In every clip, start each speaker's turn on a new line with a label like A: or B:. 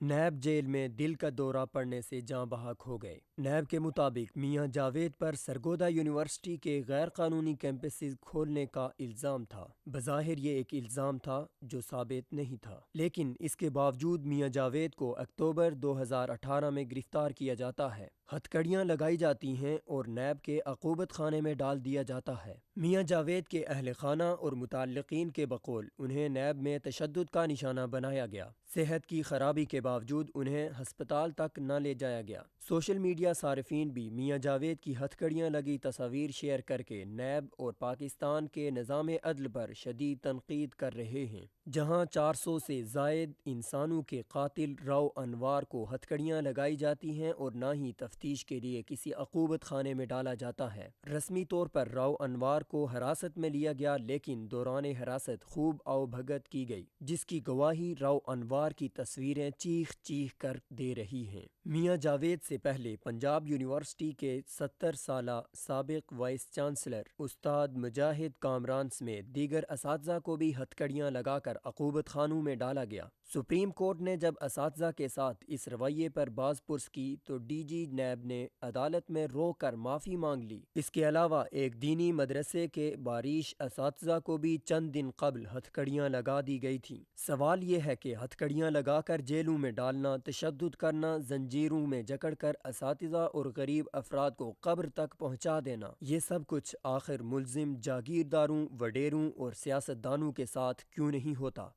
A: NAB jail میں دل کا دورہ پڑنے سے جاں بحق ہو گئے۔ نیب کے مطابق میاں جاوید پر سرگودا یونیورسٹی کے غیر قانونی کیمپسز کھولنے کا الزام تھا۔ بظاہر یہ ایک الزام تھا جو ثابت نہیں تھا، لیکن اس کے باوجود میاں جاوید کو اکتوبر 2018 میں گرفتار کیا جاتا ہے، ہتھکڑیاں لگائی جاتی ہیں اور نیب کے عقوبت خانے میں ڈال دیا جاتا ہے۔ میاں جاوید کے اہل خانہ اور متعلقین کے بقول انہیں نیب میں تشدد کا نشانہ بنایا گیا۔ صحت کی خرابی کے باوجود انہیں ہسپتال تک نہ لے جایا گیا۔ سوشل میڈیا صارفین بھی میاں جاوید کی ہتھکڑیاں لگی تصاویر شیئر کر کے نیب اور پاکستان کے نظام عدل پر شدید تنقید کر رہے ہیں، جہاں 400 سے زائد انسانوں کے قاتل راؤ انوار کو ہتھکڑیاں لگائی جاتی ہیں اور نہ ہی تفتیش کے لیے کسی عقوبت خانے میں ڈالا جاتا ہے۔ رسمی طور پر راؤ انوار کو حراست میں لیا گیا، لیکن دوران حراست خوب آؤ بھگت کی گئی، جس کی گواہی راؤ انوار کی تصویریں چیخ چیخ کر دے رہی ہیں۔ میاں جاوید سے پہلے پنجاب یونیورسٹی کے 70 سالہ سابق وائس چانسلر استاد مجاہد کامران سمیت دیگر اساتذہ کو بھی ہتھکڑیاں لگا کر عقوبت خانوں میں ڈالا گیا۔ سپریم کورٹ نے جب اساتذہ کے ساتھ اس رویے پر باز پرس کی تو ڈی جی نیب نے عدالت میں رو کر معافی مانگ لی۔ اس کے علاوہ ایک دینی مدرسے کے باریش اساتذہ کو بھی چند دن قبل ہتھکڑیاں لگا دی گئی تھیں۔ سوال یہ ہے کہ ہتھکڑیاں لگا کر جیلوں میں ڈالنا، تشدد کرنا، زنجیروں میں جکڑ کر اساتذہ اور غریب افراد کو قبر تک پہنچا دینا، یہ سب کچھ آخر ملزم جاگیرداروں، وڈیروں اور سیاستدانوں کے ساتھ کیوں نہیں ہوتا؟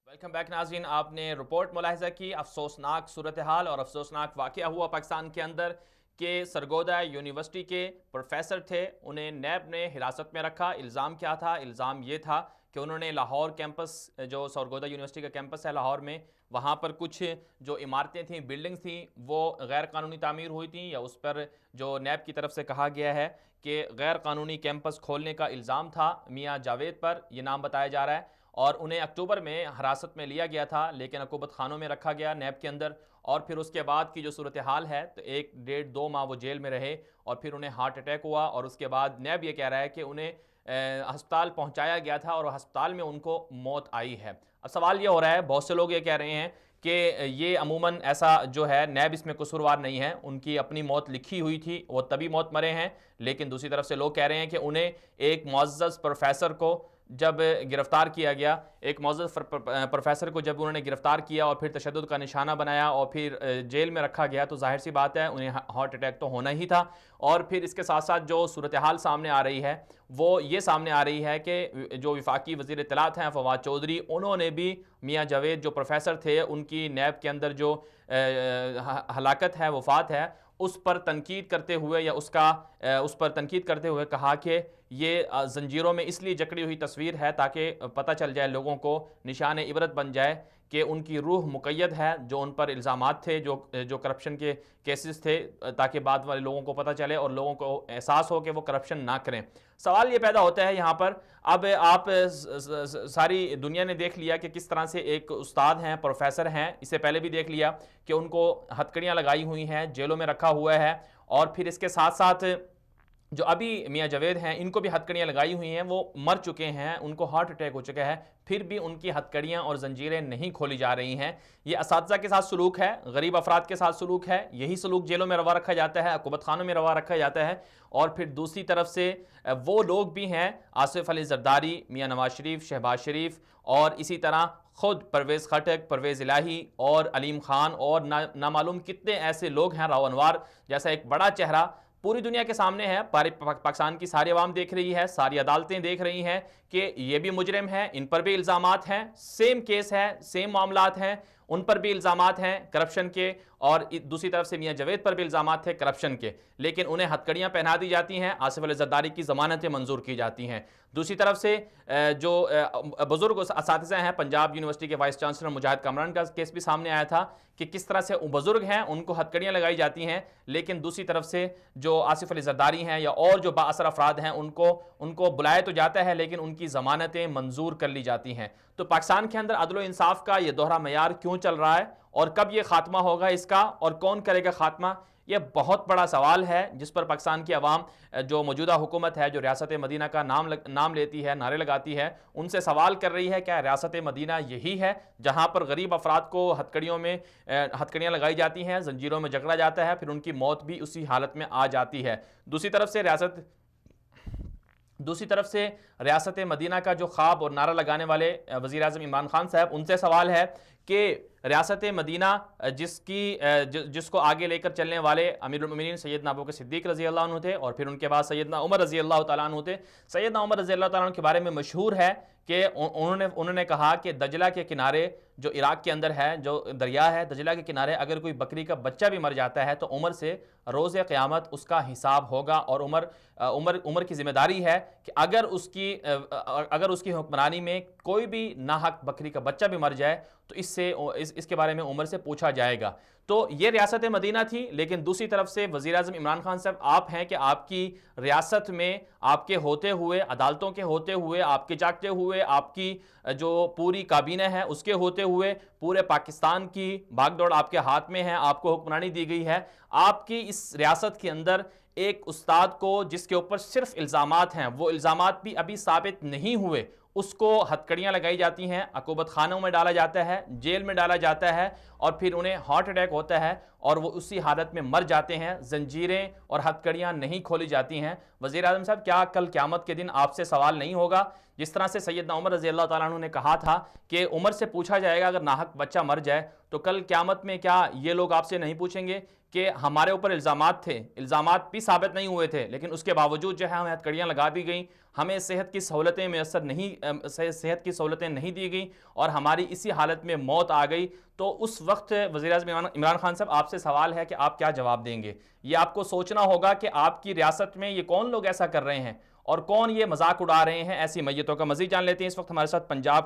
B: ویلکم بیک ناظرین، آپ نے رپورٹ ملاحظہ کی۔ افسوسناک صورتحال اور افسوسناک واقعہ ہوا پاکستان کے اندر کہ سرگودا یونیورسٹی کے پروفیسر تھے، انہیں نیب نے حراست میں رکھا۔ الزام کیا تھا؟ الزام یہ تھا کہ انہوں نے لاہور کیمپس، جو سرگودا یونیورسٹی کا کیمپس ہے لاہور میں، وہاں پر کچھ جو عمارتیں تھیں، بلڈنگز تھیں، وہ غیر قانونی تعمیر ہوئی تھیں، یا اس پر جو نیب کی طرف سے کہا گیا ہے کہ غیر قانونی کیمپس کھولنے کا الزام تھا میاں جاوید پر، یہ نام بتایا جا رہا ہے، اور انہیں اکتوبر میں حراست میں لیا گیا تھا، لیکن عقوبت خانوں میں رکھا گیا نیب کے اندر۔ اور پھر اس کے بعد کی جو صورتحال ہے تو 1.5-2 ماہ وہ جیل میں رہے، اور پھر انہیں ہارٹ اٹیک ہوا، اور اس کے بعد نیب یہ کہہ رہا ہے کہ انہیں ہسپتال پہنچایا گیا تھا اور ہسپتال میں ان کو موت آئی ہے۔ اب سوال یہ ہو رہا ہے، بہت سے لوگ یہ کہہ رہے ہیں کہ یہ عموماً ایسا جو ہے نیب اس میں قصوروار نہیں ہے، ان کی اپنی موت لکھی ہوئی تھی، وہ تبھی موت مرے ہیں۔ لیکن دوسری طرف سے لوگ کہہ رہے ہیں کہ انہیں ایک معزز پروفیسر کو جب گرفتار کیا گیا، ایک معزز پروفیسر کو جب انہوں نے گرفتار کیا اور پھر تشدد کا نشانہ بنایا اور پھر جیل میں رکھا گیا، تو ظاہر سی بات ہے انہیں ہارٹ اٹیک تو ہونا ہی تھا۔ اور پھر اس کے ساتھ ساتھ جو صورتحال سامنے آ رہی ہے وہ یہ سامنے آ رہی ہے کہ جو وفاقی وزیر اطلاعات ہیں فواد چودھری، انہوں نے بھی میاں جاوید جو پروفیسر تھے، ان کی نیب کے اندر جو ہلاکت ہے، وفات ہے، اس پر تنقید کرتے ہوئے یا اس پر تنقید کرتے ہوئے کہا کہ یہ زنجیروں میں اس لیے جکڑی ہوئی تصویر ہے تاکہ پتہ چل جائے لوگوں کو، نشان عبرت بن جائے کہ ان کی روح مقید ہے، جو ان پر الزامات تھے، جو کرپشن کے کیسز تھے، تاکہ بعد والے لوگوں کو پتہ چلے اور لوگوں کو احساس ہو کہ وہ کرپشن نہ کریں۔ سوال یہ پیدا ہوتا ہے یہاں پر، اب آپ ساری دنیا نے دیکھ لیا کہ کس طرح سے ایک استاد ہیں، پروفیسر ہیں، اس سے پہلے بھی دیکھ لیا کہ ان کو ہتھکڑیاں لگائی ہوئی ہیں، جیلوں میں رکھا ہوا ہے، اور پھر اس کے ساتھ ساتھ جو ابھی میاں جاوید ہیں ان کو بھی ہتھکڑیاں لگائی ہوئی ہیں، وہ مر چکے ہیں، ان کو ہارٹ اٹیک ہو چکا ہے، پھر بھی ان کی ہتھکڑیاں اور زنجیریں نہیں کھولی جا رہی ہیں۔ یہ اساتذہ کے ساتھ سلوک ہے، غریب افراد کے ساتھ سلوک ہے، یہی سلوک جیلوں میں روا رکھا جاتا ہے، عقوبت خانوں میں روا رکھا جاتا ہے۔ اور پھر دوسری طرف سے وہ لوگ بھی ہیں، آصف علی زرداری، میاں نواز شریف، شہباز شریف، اور اسی طرح خود پرویز خٹک، پرویز الہی اور علیم خان، اور نامعلوم کتنے ایسے لوگ ہیں، راؤ انوار جیسا ایک بڑا چہرہ پوری دنیا کے سامنے ہے، پاکستان کی ساری عوام دیکھ رہی ہے، ساری عدالتیں دیکھ رہی ہیں کہ یہ بھی مجرم ہیں، ان پر بھی الزامات ہیں، سیم کیس ہے، سیم معاملات ہیں، ان پر بھی الزامات ہیں کرپشن کے، اور دوسری طرف سے میاں جاوید پر بھی الزامات تھے کرپشن کے، لیکن انہیں ہتھکڑیاں پہنا دی جاتی ہیں، آصف علی زرداری کی ضمانتیں منظور کی جاتی ہیں۔ دوسری طرف سے جو بزرگ اساتذہ ہیں، پنجاب یونیورسٹی کے وائس چانسلر مجاہد کامران کا کیس بھی سامنے آیا تھا کہ کس طرح سے بزرگ ہیں، ان کو ہتھکڑیاں لگائی جاتی ہیں، لیکن دوسری طرف سے جو آصف علی زرداری ہیں یا اور جو بااثر افراد ہیں ان کو بلایا تو جاتا ہے، لیکن ان کی ضمانتیں منظور کر لی جاتی ہیں۔ تو پاکستان کے اندر عدل و انصاف کا یہ دوہرا معیار کیوں چل رہا ہے، اور کب یہ خاتمہ ہوگا اس کا، اور کون کرے گا خاتمہ، یہ بہت بڑا سوال ہے جس پر پاکستان کی عوام جو موجودہ حکومت ہے، جو ریاست مدینہ کا نام لیتی ہے، نعرے لگاتی ہے، ان سے سوال کر رہی ہے کیا ریاست مدینہ یہی ہے جہاں پر غریب افراد کو ہتھکڑیاں لگائی جاتی ہیں، زنجیروں میں جکڑا جاتا ہے، پھر ان کی موت بھی اسی حالت میں آ جاتی ہے۔ دوسری طرف سے ریاست مدینہ کا جو خواب اور نعرہ لگانے والے وزیر اعظم عمران خان صاحب، ان سے سوال ہے کہ ریاست مدینہ جس کو آگے لے کر چلنے والے امیر المومنین سیدنا ابوبکر صدیق رضی اللہ عنہ تھے، اور پھر ان کے بعد سیدنا عمر رضی اللہ تعالیٰ عنہ تھے۔ سیدنا عمر رضی اللہ تعالیٰ عنہ کے بارے میں مشہور ہے کہ انہوں نے کہا کہ دجلہ کے کنارے جو عراق کے اندر ہے، جو دریا ہے دجلہ کے کنارے، اگر کوئی بکری کا بچہ بھی مر جاتا ہے تو عمر سے روز قیامت اس کا حساب ہوگا، اور عمر کی ذمہ داری ہے کہ اگر اس کی حکمرانی میں کوئی بھی ناحق بکری کا بچہ بھی مر جائے تو اس کے بارے میں عمر سے پوچھا جائے گا۔ تو یہ ریاست مدینہ تھی، لیکن دوسری طرف سے وزیر اعظم عمران خان صاحب آپ ہیں کہ آپ کی ریاست میں آپ کے ہوتے ہوئے، عدالتوں کے ہوتے ہوئے، آپ کے جاگتے ہوئے، آپ کی جو پوری کابینہ ہے اس کے ہوتے ہوئے، پورے پاکستان کی بھاگ دوڑ آپ کے ہاتھ میں ہے، آپ کو حکمرانی دی گئی ہے۔ آپ کی اس ریاست کے اندر ایک استاد کو جس کے اوپر صرف الزامات ہیں، وہ الزامات بھی ابھی ثابت نہیں ہوئے، اس کو ہتکڑیاں لگائی جاتی ہیں، عقوبت خانوں میں ڈالا جاتا ہے، جیل میں ڈالا جاتا ہے، اور پھر انہیں ہارٹ اٹیک ہوتا ہے اور وہ اسی حالت میں مر جاتے ہیں، زنجیریں اور ہتکڑیاں نہیں کھولی جاتی ہیں۔ وزیر اعظم صاحب، کیا کل قیامت کے دن آپ سے سوال نہیں ہوگا؟ جس طرح سے سیدنا عمر رضی اللہ تعالیٰ عنہ نے کہا تھا کہ عمر سے پوچھا جائے گا اگر ناحق بچہ مر جائے، تو کل قیامت میں کیا یہ لوگ آپ سے نہیں پوچھیں گے کہ ہمارے اوپر الزامات تھے، الزامات بھی ثابت نہیں ہوئے تھے، لیکن اس کے باوجود جو ہے ہمیں ہتکڑیاں لگا دی گئیں، ہمیں صحت کی سہولتیں نہیں دی گئیں، اور ہماری اسی حالت میں موت آ گئی؟ تو اس وقت وزیر اعظم عمران خان صاحب آپ سے سوال ہے کہ آپ کیا جواب دیں گے؟ یہ آپ کو سوچنا ہوگا کہ آپ کی ریاست میں یہ کون لوگ ایسا کر رہے ہیں اور کون یہ مذاق اڑا رہے ہیں ایسی میتوں کا۔ مزید جان لیتے ہیں، اس وقت ہمارے ساتھ پنجاب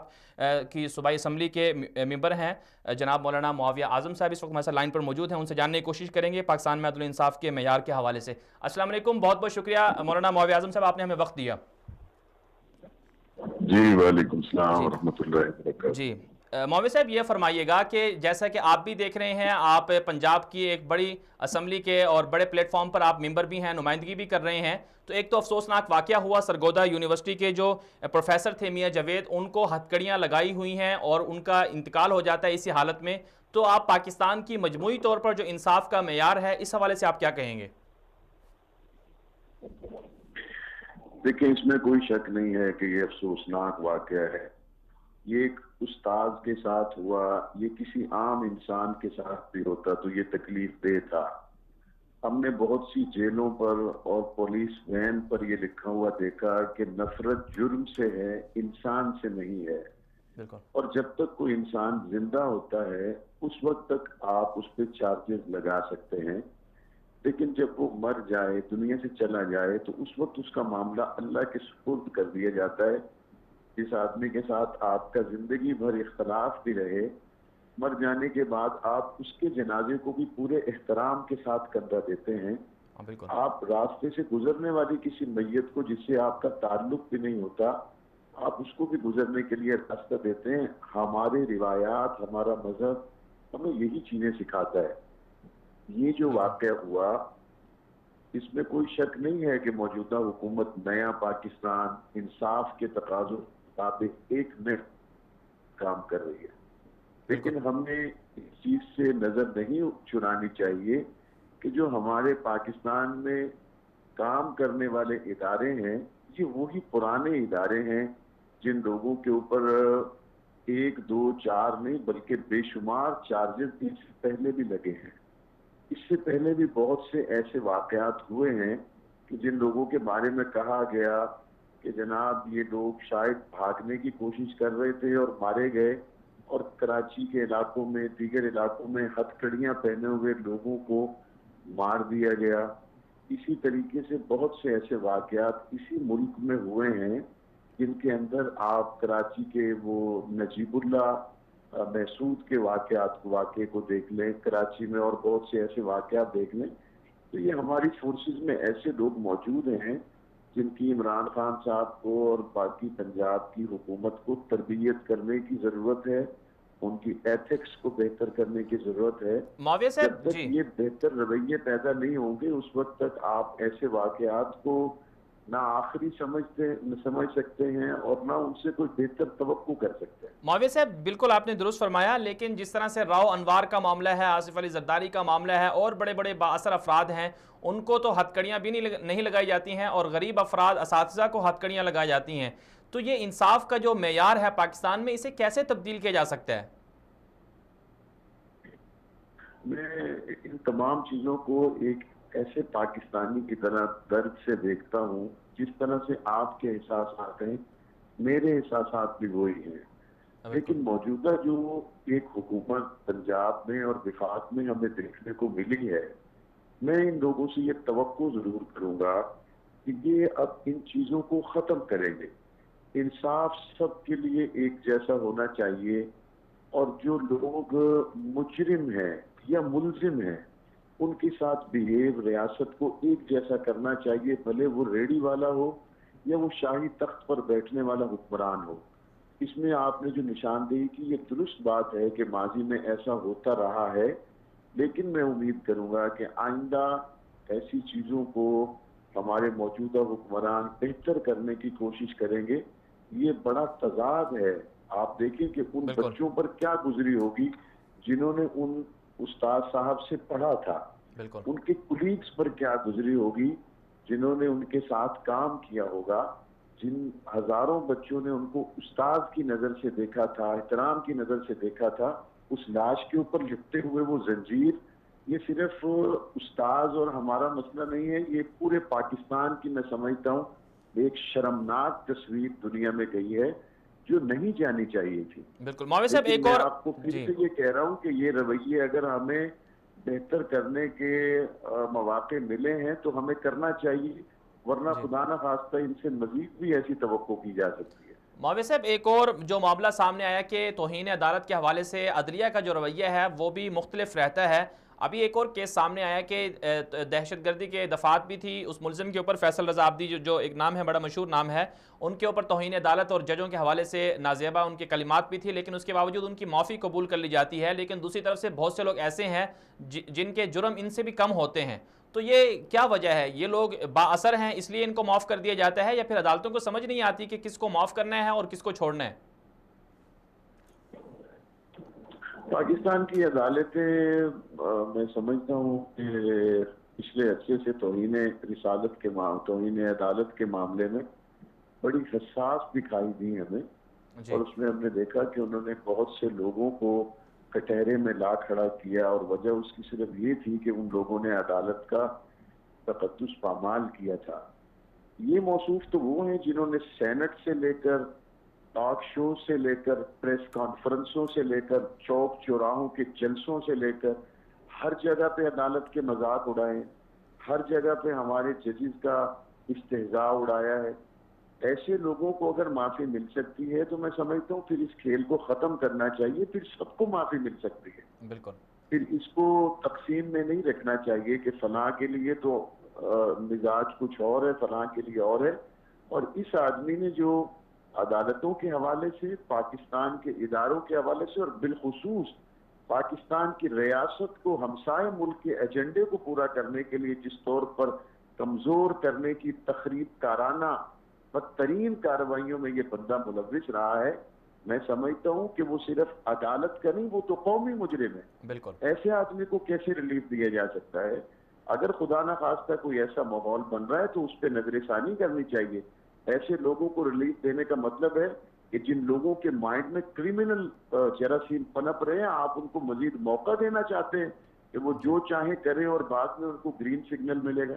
B: کی صوبائی اسمبلی کے ممبر ہیں جناب مولانا معاویہ اعظم صاحب، اس وقت ہمارے ساتھ لائن پر موجود ہیں، ان سے جاننے کی کوشش کریں گے پاکستان میں عدل و انصاف کے معیار کے حوالے سے۔ السلام علیکم، بہت بہت شکریہ مولانا معاویہ اعظم صاحب، آپ نے ہمیں وقت دیا۔
C: جی وعلیکم السلام ورحمۃ اللہ وبرکاتہ۔
B: جی معاویہ صاحب، یہ فرمائیے گا کہ جیسا کہ آپ بھی دیکھ رہے ہیں، آپ پنجاب کی ایک بڑی اسمبلی کے اور بڑے پلیٹ فارم پر آپ ممبر بھی ہیں، نمائندگی بھی کر رہے ہیں، تو ایک تو افسوسناک واقعہ ہوا، سرگودا یونیورسٹی کے جو پروفیسر تھے میاں جاوید، ان کو ہتکڑیاں لگائی ہوئی ہیں اور ان کا انتقال ہو جاتا ہے اسی حالت میں۔ تو آپ پاکستان کی مجموعی طور پر جو انصاف کا معیار ہے، اس حوالے سے آپ کیا کہیں گے؟
C: دیکھیں، اس میں کوئی شک نہیں ہے کہ یہ افسوسناک واقعہ ہے۔ یہ ایک استاد کے ساتھ ہوا، یہ کسی عام انسان کے ساتھ بھی ہوتا تو یہ تکلیف دہ تھا۔ ہم نے بہت سی جیلوں پر اور پولیس وین پر یہ لکھا ہوا دیکھا کہ نفرت جرم سے ہے، انسان سے نہیں ہے، اور جب تک کوئی انسان زندہ ہوتا ہے اس وقت تک آپ اس پہ چارجز لگا سکتے ہیں، لیکن جب وہ مر جائے، دنیا سے چلا جائے، تو اس وقت اس کا معاملہ اللہ کے سپرد کر دیا جاتا ہے۔ جس آدمی کے ساتھ آپ کا زندگی بھر اختلاف بھی رہے، مر جانے کے بعد آپ اس کے جنازے کو بھی پورے احترام کے ساتھ کندھا دیتے ہیں۔ آپ راستے سے گزرنے والی کسی میت کو جس سے آپ کا تعلق بھی نہیں ہوتا، آپ اس کو بھی گزرنے کے لیے راستہ دیتے ہیں۔ ہمارے روایات، ہمارا مذہب ہمیں یہی چیزیں سکھاتا ہے۔ یہ جو واقعہ ہوا، اس میں کوئی شک نہیں ہے کہ موجودہ حکومت نیا پاکستان انصاف کے تقاضوں کے مطابق ایک منٹ کام کر رہی ہے، لیکن ہم نے اس چیز سے نظر نہیں چرانی چاہیے کہ جو ہمارے پاکستان میں کام کرنے والے ادارے ہیں، یہ وہی پرانے ادارے ہیں جن لوگوں کے اوپر 1 2 4 نہیں بلکہ بے شمار چارجز اس سے پہلے بھی لگے ہیں۔ اس سے پہلے بھی بہت سے ایسے واقعات ہوئے ہیں کہ جن لوگوں کے بارے میں کہا گیا کہ جناب یہ لوگ شاید بھاگنے کی کوشش کر رہے تھے اور مارے گئے، اور کراچی کے علاقوں میں، دیگر علاقوں میں ہتھکڑیاں پہنے ہوئے لوگوں کو مار دیا گیا۔ اسی طریقے سے بہت سے ایسے واقعات اسی ملک میں ہوئے ہیں جن کے اندر آپ کراچی کے وہ نجیب اللہ محسود کے واقعے کو دیکھ لیں، کراچی میں اور بہت سے ایسے واقعات دیکھ لیں، تو یہ ہماری فورسز میں ایسے لوگ موجود ہیں جن کی عمران خان صاحب کو اور باقی پنجاب کی حکومت کو تربیت کرنے کی ضرورت ہے، ان کی ایتھکس کو بہتر کرنے کی ضرورت ہے.
B: معاویہ
C: جب
B: صاحب
C: تک
B: جی
C: یہ بہتر رویے پیدا نہیں ہوں گے اس وقت تک آپ ایسے واقعات کو نہ آخری سمجھ سکتے ہیں اور نہ ان سے کوئی بہتر توقع کر سکتے ہیں.
B: معاویہ صاحب بالکل آپ نے درست فرمایا، لیکن جس طرح سے راؤ انوار کا معاملہ ہے، آصف علی زرداری کا معاملہ ہے، اور بڑے بڑے بااثر افراد ہیں، ان کو تو ہتھ کڑیاں بھی نہیں لگائی جاتی ہیں، اور غریب افراد اساتذہ کو ہتھ کڑیاں لگائی جاتی ہیں. تو یہ انصاف کا جو معیار ہے پاکستان میں، اسے کیسے تبدیل کیا جا سکتا ہے؟
C: میں ان تمام چیزوں کو ایک ایسے پاکستانی کی طرح درد سے دیکھتا ہوں جس طرح سے آپ کے احساسات ہیں، میرے احساسات بھی وہی ہیں. لیکن موجودہ جو ایک حکومت پنجاب میں اور وفاق میں ہمیں دیکھنے کو ملی ہے، میں ان لوگوں سے یہ توقع ضرور کروں گا کہ یہ اب ان چیزوں کو ختم کریں گے. انصاف سب کے لیے ایک جیسا ہونا چاہیے، اور جو لوگ مجرم ہیں یا ملزم ہیں ان کے ساتھ بیہیو ریاست کو ایک جیسا کرنا چاہیے، بھلے وہ ریڑھی والا ہو یا وہ شاہی تخت پر بیٹھنے والا حکمران ہو. اس میں آپ نے جو نشاندہی کی یہ درست بات ہے کہ ماضی میں ایسا ہوتا رہا ہے، لیکن میں امید کروں گا کہ آئندہ ایسی چیزوں کو ہمارے موجودہ حکمران بہتر کرنے کی کوشش کریں گے. یہ بڑا تضاد ہے. آپ دیکھیں کہ ان بچوں پر کیا گزری ہوگی جنہوں نے ان استاد صاحب سے پڑھا تھا، ان کے کولیگز پر کیا گزری ہوگی جنہوں نے ان کے ساتھ کام کیا ہوگا، جن ہزاروں بچوں نے ان کو استاد کی نظر سے دیکھا تھا، احترام کی نظر سے دیکھا تھا. اس لاش کے اوپر لپٹے ہوئے وہ زنجیر، یہ صرف استاد اور ہمارا مسئلہ نہیں ہے، یہ پورے پاکستان کی میں سمجھتا ہوں ایک شرمناک تصویر دنیا میں گئی ہے جو نہیں جانی چاہیے تھی.
B: بالکل. معاویہ صاحب ایک
C: میں
B: اور
C: آپ کو پھر سے یہ کہہ رہا ہوں کہ یہ رویے اگر ہمیں بہتر کرنے کے مواقع ملے ہیں تو ہمیں کرنا چاہیے، ورنہ خدا نہ خواستہ ان سے مزید بھی ایسی توقع کی جا سکتی ہے.
B: معاویہ صاحب ایک اور جو معاملہ سامنے آیا کہ توہین عدالت کے حوالے سے عدلیہ کا جو رویہ ہے وہ بھی مختلف رہتا ہے. ابھی ایک اور کیس سامنے آیا کہ دہشت گردی کے دفعات بھی تھی اس ملزم کے اوپر، فیصل رضا عابدی جو ایک نام ہے، بڑا مشہور نام ہے، ان کے اوپر توہین عدالت اور ججوں کے حوالے سے نازیبہ ان کے کلمات بھی تھی، لیکن اس کے باوجود ان کی معافی قبول کر لی جاتی ہے. لیکن دوسری طرف سے بہت سے لوگ ایسے ہیں جن کے جرم ان سے بھی کم ہوتے ہیں. تو یہ کیا وجہ ہے؟ یہ لوگ با اثر ہیں اس لیے ان کو معاف کر دیا جاتا ہے، یا پھر عدالتوں کو سمجھ نہیں آتی کہ کس کو معاف کرنا ہے اور کس کو چھوڑنا ہے؟
C: پاکستان کی عدالتیں میں سمجھتا ہوں کہ پچھلے عرصے سے توہین عدالت کے معاملے میں بڑی حساس دکھائی دی ہمیں، اور اس میں ہم نے دیکھا کہ انہوں نے بہت سے لوگوں کو کٹہرے میں لا کھڑا کیا، اور وجہ اس کی صرف یہ تھی کہ ان لوگوں نے عدالت کا تقدس پامال کیا تھا. یہ موصوف تو وہ ہیں جنہوں نے سینٹ سے لے کر ٹاک شو سے لے کر پریس کانفرنسوں سے لے کر چوک چوراہوں کے جلسوں سے لے کر ہر جگہ پہ عدالت کے مذاق اڑائے، ہر جگہ پہ ہمارے ججز کا استہزاء اڑایا ہے. ایسے لوگوں کو اگر معافی مل سکتی ہے تو میں سمجھتا ہوں پھر اس کھیل کو ختم کرنا چاہیے، پھر سب کو معافی مل سکتی ہے.
B: بالکل.
C: پھر اس کو تقسیم میں نہیں رکھنا چاہیے کہ فلاں کے لیے تو مزاج کچھ اور ہے، فلاں کے لیے اور ہے. اور اس آدمی نے جو عدالتوں کے حوالے سے، پاکستان کے اداروں کے حوالے سے، اور بالخصوص پاکستان کی ریاست کو ہمسائے ملک کے ایجنڈے کو پورا کرنے کے لیے جس طور پر کمزور کرنے کی تخریب کارانہ بدترین کارروائیوں میں یہ بندہ ملوث رہا ہے، میں سمجھتا ہوں کہ وہ صرف عدالت کا نہیں، وہ تو قومی مجرم ہے.
B: بالکل.
C: ایسے آدمی کو کیسے ریلیف دیا جا سکتا ہے؟ اگر خدا نہ خواستہ کوئی ایسا ماحول بن رہا ہے تو اس پہ نظر ثانی کرنی چاہیے. ایسے لوگوں کو ریلیف دینے کا مطلب ہے کہ جن لوگوں کے مائنڈ میں کرمنل جراثیم پنپ رہے ہیں، آپ ان کو مزید موقع دینا چاہتے ہیں کہ وہ جو چاہیں کریں اور بعد میں ان کو گرین سگنل ملے گا.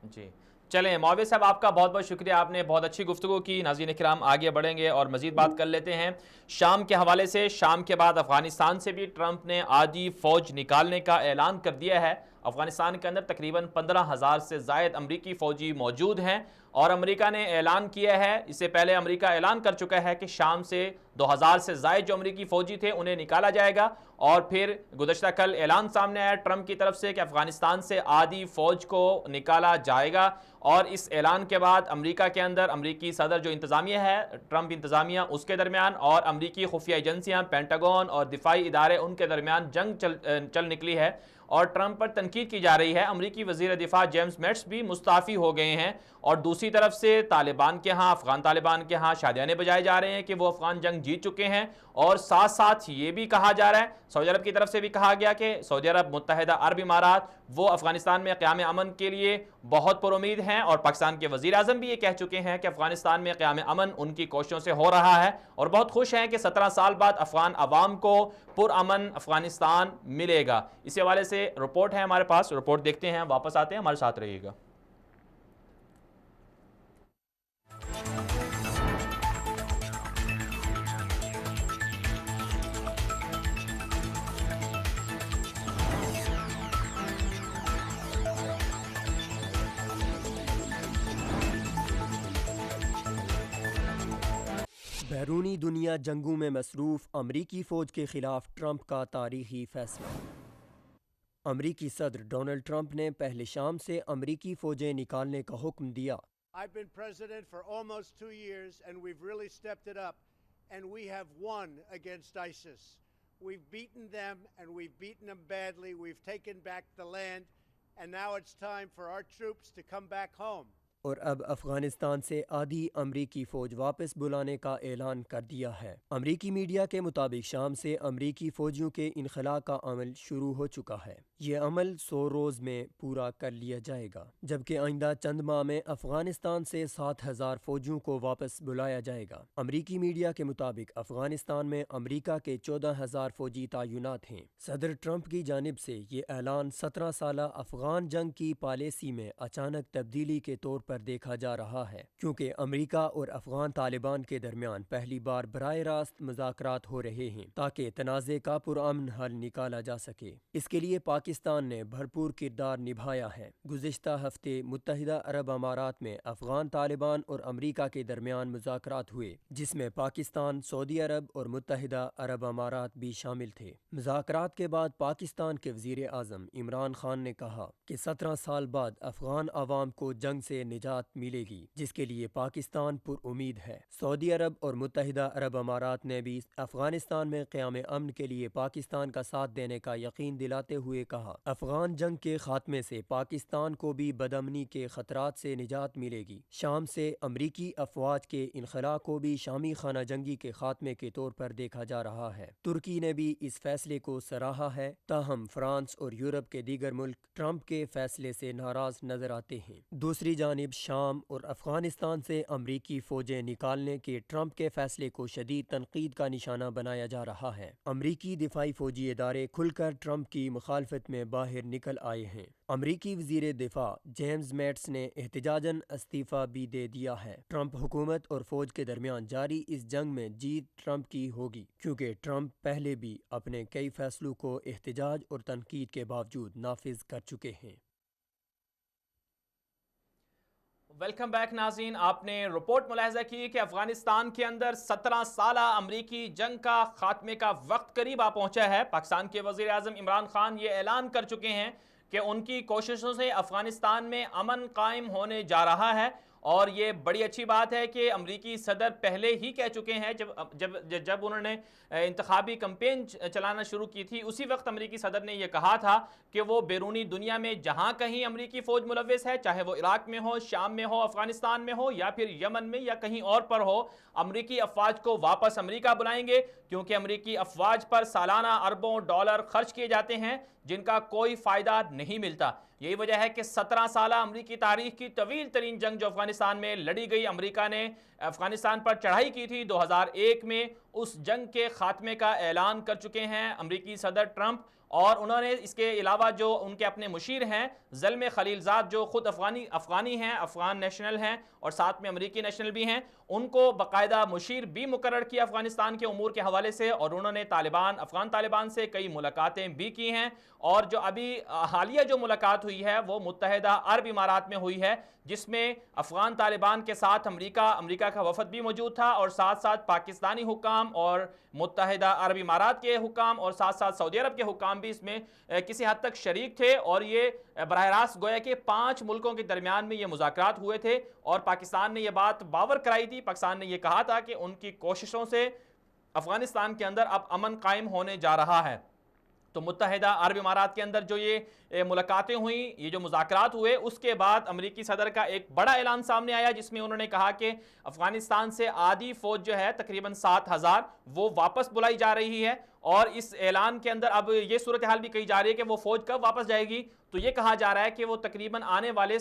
B: جی چلیں معاویہ صاحب، آپ کا بہت بہت شکریہ، آپ نے بہت اچھی گفتگو کی. ناظرین کرام آگے بڑھیں گے اور مزید بات کر لیتے ہیں شام کے حوالے سے. شام کے بعد افغانستان سے بھی ٹرمپ نے آدھی فوج نکالنے کا اعلان کر دیا ہے. افغانستان کے اندر تقریباً 15,000 سے زائد امریکی فوجی موجود ہیں، اور امریکہ نے اعلان کیا ہے، اس سے پہلے امریکہ اعلان کر چکا ہے کہ شام سے 2,000 سے زائد جو امریکی فوجی تھے انہیں نکالا جائے گا، اور پھر گزشتہ کل اعلان سامنے آیا ٹرمپ کی طرف سے کہ افغانستان سے آدھی فوج کو نکالا جائے گا، اور اس اعلان کے بعد امریکہ کے اندر امریکی صدر جو انتظامیہ ہے، ٹرمپ انتظامیہ، اس کے درمیان اور امریکی خفیہ ایجنسیاں، پینٹاگون اور دفاعی ادارے، ان کے درمیان جنگ چل نکلی ہے، اور ٹرمپ پر تنقید کی جا رہی ہے۔ امریکی وزیر دفاع جیمز میٹس بھی مستعفی ہو گئے ہیں، اور دوسری طرف سے طالبان کے ہاں، افغان طالبان کے ہاں شادیانے بجائے جا رہے ہیں کہ وہ افغان جنگ جیت چکے ہیں، اور ساتھ ساتھ یہ بھی کہا جا رہا ہے، سعودی عرب کی طرف سے بھی کہا گیا کہ سعودی عرب، متحدہ عرب امارات، وہ افغانستان میں قیام امن کے لیے بہت پر امید ہیں، اور پاکستان کے وزیر اعظم بھی یہ کہہ چکے ہیں کہ افغانستان میں قیام امن ان کی کوششوں سے ہو رہا ہے، اور بہت خوش ہیں کہ 17 سال بعد افغان عوام کو پرامن افغانستان ملے گا۔ اس حوالے سے رپورٹ ہے ہمارے پاس، رپورٹ دیکھتے ہیں، واپس آتے ہیں، ہمارے ساتھ رہیے گا۔
A: بیرونی دنیا جنگوں میں مصروف امریکی فوج کے خلاف ٹرمپ کا تاریخی فیصلہ۔ امریکی صدر ڈونلڈ ٹرمپ نے پہلے شام سے امریکی فوجیں نکالنے کا حکم دیا۔
D: I've been president for almost 2 years and we've really stepped it up and we have won against ISIS. We've beaten them and we've beaten them badly. We've taken back the land and now it's time for our troops to come back home.
A: اور اب افغانستان سے آدھی امریکی فوج واپس بلانے کا اعلان کر دیا ہے۔ امریکی میڈیا کے مطابق شام سے امریکی فوجیوں کے انخلاء کا عمل شروع ہو چکا ہے۔ یہ عمل 100 روز میں پورا کر لیا جائے گا، جبکہ آئندہ چند ماہ میں افغانستان سے 7,000 فوجیوں کو واپس بلایا جائے گا۔ امریکی میڈیا کے مطابق افغانستان میں امریکہ کے 14,000 فوجی تعینات ہیں۔ صدر ٹرمپ کی جانب سے یہ اعلان 17 سالہ افغان جنگ کی پالیسی میں اچانک تبدیلی کے طور پر دیکھا جا رہا ہے، کیونکہ امریکہ اور افغان طالبان کے درمیان پہلی بار براہ راست مذاکرات ہو رہے ہیں تاکہ تنازع کا پرامن حل نکالا جا سکے۔ اس کے لیے پاکستان نے بھرپور کردار نبھایا ہے۔ گزشتہ ہفتے متحدہ عرب امارات میں افغان طالبان اور امریکہ کے درمیان مذاکرات ہوئے، جس میں پاکستان، سعودی عرب اور متحدہ عرب امارات بھی شامل تھے۔ مذاکرات کے بعد پاکستان کے وزیر اعظم عمران خان نے کہا کہ 17 سال بعد افغان عوام کو جنگ سے نجات ملے گی، جس کے لیے پاکستان پر امید ہے۔ سعودی عرب اور متحدہ عرب امارات نے بھی افغانستان میں قیام امن کے لیے پاکستان کا ساتھ دینے کا یقین دلاتے ہوئے کہا، افغان جنگ کے خاتمے سے پاکستان کو بھی بدامنی کے خطرات سے نجات ملے گی۔ شام سے امریکی افواج کے انخلاء کو بھی شامی خانہ جنگی کے خاتمے کے طور پر دیکھا جا رہا ہے۔ ترکی نے بھی اس فیصلے کو سراہا ہے، تاہم فرانس اور یورپ کے دیگر ملک ٹرمپ کے فیصلے سے ناراض نظر آتے ہیں۔ دوسری جانب شام اور افغانستان سے امریکی فوجیں نکالنے کے ٹرمپ کے فیصلے کو شدید تنقید کا نشانہ بنایا جا رہا ہے۔ امریکی دفاعی فوجی ادارے کھل کر ٹرمپ کی مخالفت میں باہر نکل آئے ہیں۔ امریکی وزیر دفاع جیمز میٹس نے احتجاجاً استعفیٰ بھی دے دیا ہے۔ ٹرمپ حکومت اور فوج کے درمیان جاری اس جنگ میں جیت ٹرمپ کی ہوگی، کیونکہ ٹرمپ پہلے بھی اپنے کئی فیصلوں کو احتجاج اور تنقید کے باوجود نافذ کر چکے ہیں۔
B: ویلکم بیک ناظرین، آپ نے رپورٹ ملاحظہ کی کہ افغانستان کے اندر 17 سالہ امریکی جنگ کا خاتمے کا وقت قریب آ پہنچا ہے۔ پاکستان کے وزیر اعظم عمران خان یہ اعلان کر چکے ہیں کہ ان کی کوششوں سے افغانستان میں امن قائم ہونے جا رہا ہے، اور یہ بڑی اچھی بات ہے کہ امریکی صدر پہلے ہی کہہ چکے ہیں، جب انہوں نے انتخابی کمپین چلانا شروع کی تھی، اسی وقت امریکی صدر نے یہ کہا تھا کہ وہ بیرونی دنیا میں جہاں کہیں امریکی فوج ملوث ہے، چاہے وہ عراق میں ہو، شام میں ہو، افغانستان میں ہو، یا پھر یمن میں یا کہیں اور پر ہو، امریکی افواج کو واپس امریکہ بلائیں گے، کیونکہ امریکی افواج پر سالانہ اربوں ڈالر خرچ کیے جاتے ہیں جن کا کوئی فائدہ نہیں ملتا۔ یہی وجہ ہے کہ 17 سالہ امریکی تاریخ کی طویل ترین جنگ جو افغانستان میں لڑی گئی، امریکہ نے افغانستان پر چڑھائی کی تھی 2001 میں، اس جنگ کے خاتمے کا اعلان کر چکے ہیں امریکی صدر ٹرمپ، اور انہوں نے اس کے علاوہ جو ان کے اپنے مشیر ہیں زلمے خلیلزاد جو خود افغانی ہیں، افغان نیشنل ہیں اور ساتھ میں امریکی نیشنل بھی ہیں، ان کو باقاعدہ مشیر بھی مقرر کیا افغانستان کے امور کے حوالے سے، اور انہوں نے افغان طالبان سے کئی ملاقاتیں بھی کی ہیں، اور جو ابھی حالیہ جو ملاقات ہوئی ہے وہ متحدہ عرب امارات میں ہوئی ہے، جس میں افغان طالبان کے ساتھ امریکہ کا وفد بھی موجود تھا، اور ساتھ ساتھ پاکستانی حکام اور متحدہ عرب امارات کے حکام اور ساتھ ساتھ سعودی عرب کے حکام بھی اس میں کسی حد تک شریک تھے، اور یہ براہ راست گویا کہ 5 ملکوں کے درمیان میں یہ مذاکرات ہوئے تھے، اور پاکستان نے یہ بات باور کرائی تھی، پاکستان نے یہ کہا تھا کہ ان کی کوششوں سے افغانستان کے اندر اب امن قائم ہونے جا رہا ہے۔ تو متحدہ عرب امارات کے اندر جو یہ ملاقاتیں ہوئیں، یہ جو مذاکرات ہوئے، اس کے بعد امریکی صدر کا ایک بڑا اعلان سامنے آیا، جس میں انہوں نے کہا کہ افغانستان سے آدھی فوج جو ہے تقریباً 7,000 وہ واپس بلائی جا رہی ہے، اور اس اعلان کے اندر اب یہ صورتحال بھی کہی جا رہی ہے کہ وہ فوج کب واپس جائے گی، تو یہ کہا جا رہا ہے کہ وہ تقریباً آنے والے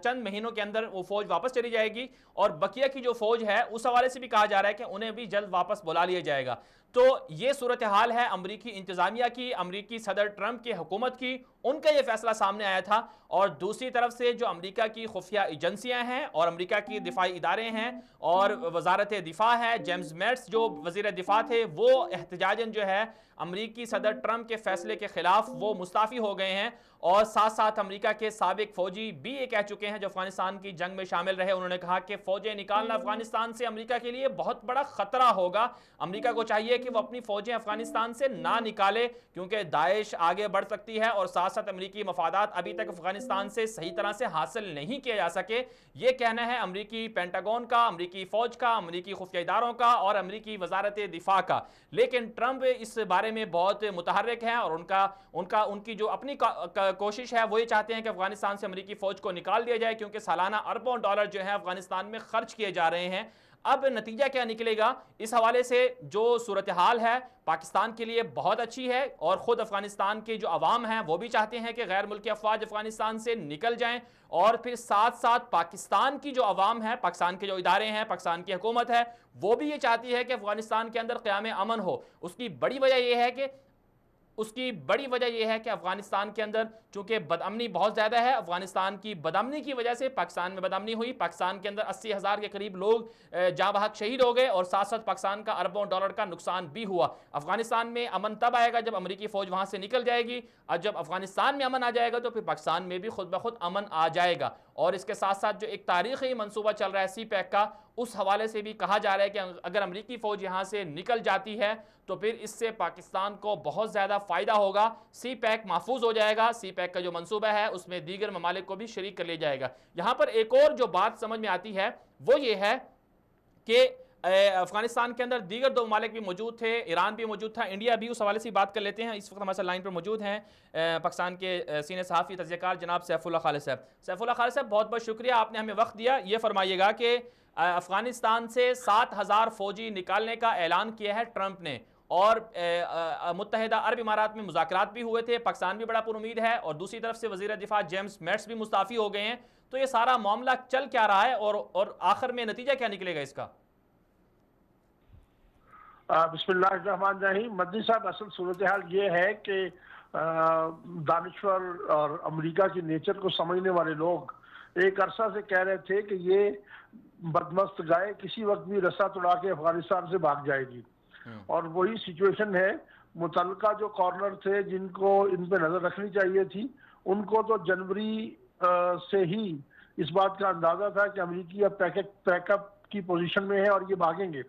B: چند مہینوں کے اندر وہ فوج واپس چلی جائے گی، اور بقیہ کی جو فوج ہے اس حوالے سے بھی کہا جا رہا ہے کہ انہیں بھی جلد واپس بلا لیا جائے گا۔ تو یہ صورتحال ہے امریکی انتظامیہ کی، امریکی صدر ٹرمپ کی حکومت کی، ان کا یہ فیصلہ سامنے آیا تھا، اور دوسری طرف سے جو امریکہ کی خفیہ ایجنسیاں ہیں اور امریکہ کی دفاعی ادارے ہیں اور وزارت دفاع ہے، جیمز میٹس جو وزیر دفاع تھے وہ احتجاجاً جو ہے امریکی صدر ٹرمپ کے فیصلے کے خلاف وہ مستعفی ہو گئے ہیں، اور ساتھ ساتھ امریکہ کے سابق فوجی بھی یہ کہہ چکے ہیں جو افغانستان کی جنگ میں شامل رہے، انہوں نے کہا کہ فوجیں نکالنا افغانستان سے امریکہ کے لیے بہت بڑا خطرہ ہوگا، امریکہ کو چاہیے کہ وہ اپنی فوجیں افغانستان سے نہ نکالے، کیونکہ داعش آگے بڑھ سکتی ہے، اور ساتھ ساتھ امریکی مفادات ابھی تک افغانستان سے صحیح طرح سے حاصل نہیں کیے جا سکے۔ یہ کہنا ہے امریکی پینٹاگون کا، امریکی فوج کا، امریکی خفیہ اداروں کا اور امریکی وزارت دفاع کا، لیکن ٹرمپ اس بارے میں بہت متحرک ہیں، اور ان کی جو اپنی کوشش ہے وہ یہ چاہتے ہیں کہ افغانستان سے امریکی فوج کو نکال دیا جائے، کیونکہ سالانہ اربوں ڈالر جو ہیں افغانستان میں خرچ کیے جا رہے ہیں۔ اب نتیجہ کیا نکلے گا اس حوالے سے؟ جو صورتحال ہے پاکستان کے لیے بہت اچھی ہے، اور خود افغانستان کے جو عوام ہیں وہ بھی چاہتے ہیں کہ غیر ملکی افواج افغانستان سے نکل جائیں، اور پھر ساتھ ساتھ پاکستان کی جو عوام ہے، پاکستان کے جو ادارے ہیں، پاکستان کی حکومت ہے، وہ بھی یہ چاہتی ہے کہ افغانستان کے اندر قیام امن ہو۔ اس کی بڑی وجہ یہ ہے کہ افغانستان کے اندر چونکہ بدامنی بہت زیادہ ہے، افغانستان کی بدامنی کی وجہ سے پاکستان میں بدامنی ہوئی، پاکستان کے اندر 80,000 کے قریب لوگ جاں بحق شہید ہو گئے، اور ساتھ ساتھ پاکستان کا اربوں ڈالر کا نقصان بھی ہوا۔ افغانستان میں امن تب آئے گا جب امریکی فوج وہاں سے نکل جائے گی، اور جب افغانستان میں امن آ جائے گا تو پھر پاکستان میں بھی خود بخود امن آ جائے گا۔ اور اس کے ساتھ ساتھ جو ایک تاریخی منصوبہ چل رہا ہے سی پیک کا، اس حوالے سے بھی کہا جا رہا ہے کہ اگر امریکی فوج یہاں سے نکل جاتی ہے تو پھر اس سے پاکستان کو بہت زیادہ فائدہ ہوگا، سی پیک محفوظ ہو جائے گا، سی پیک کا جو منصوبہ ہے اس میں دیگر ممالک کو بھی شریک کر لیا جائے گا۔ یہاں پر ایک اور جو بات سمجھ میں آتی ہے وہ یہ ہے کہ افغانستان کے اندر دیگر 2 ممالک بھی موجود تھے، ایران بھی موجود تھا، انڈیا بھی، اس حوالے سے بات کر لیتے ہیں۔ اس وقت ہمارے ساتھ لائن پر موجود ہیں پاکستان کے سینئر صحافی تجزیہ کار جناب سیف اللہ خالد صاحب۔ سیف اللہ خالد صاحب، بہت بہت شکریہ، آپ نے ہمیں وقت دیا۔ یہ فرمائیے گا کہ افغانستان سے 7,000 فوجی نکالنے کا اعلان کیا ہے ٹرمپ نے، اور متحدہ عرب امارات میں مذاکرات بھی ہوئے تھے، پاکستان بھی بڑا پر امید ہے، اور دوسری طرف سے وزیر دفاع جیمز میٹس بھی مستعفی ہو گئے ہیں، تو یہ سارا معاملہ چل کیا رہا ہے اور آخر میں نتیجہ کیا نکلے گا اس کا؟
E: بسم اللہ الرحمن الرحیم۔ مدنی صاحب، اصل صورتحال یہ ہے کہ دانشور اور امریکہ کی نیچر کو سمجھنے والے لوگ ایک عرصہ سے کہہ رہے تھے کہ یہ بدمست گائے کسی وقت بھی رسا توڑا کے افغانستان سے بھاگ جائے گی، اور وہی سچویشن ہے۔ متعلقہ جو کارنر تھے جن کو ان پہ نظر رکھنی چاہیے تھی، ان کو تو جنوری سے ہی اس بات کا اندازہ تھا کہ امریکی اب پیک اپ کی پوزیشن میں ہے اور یہ بھاگیں گے۔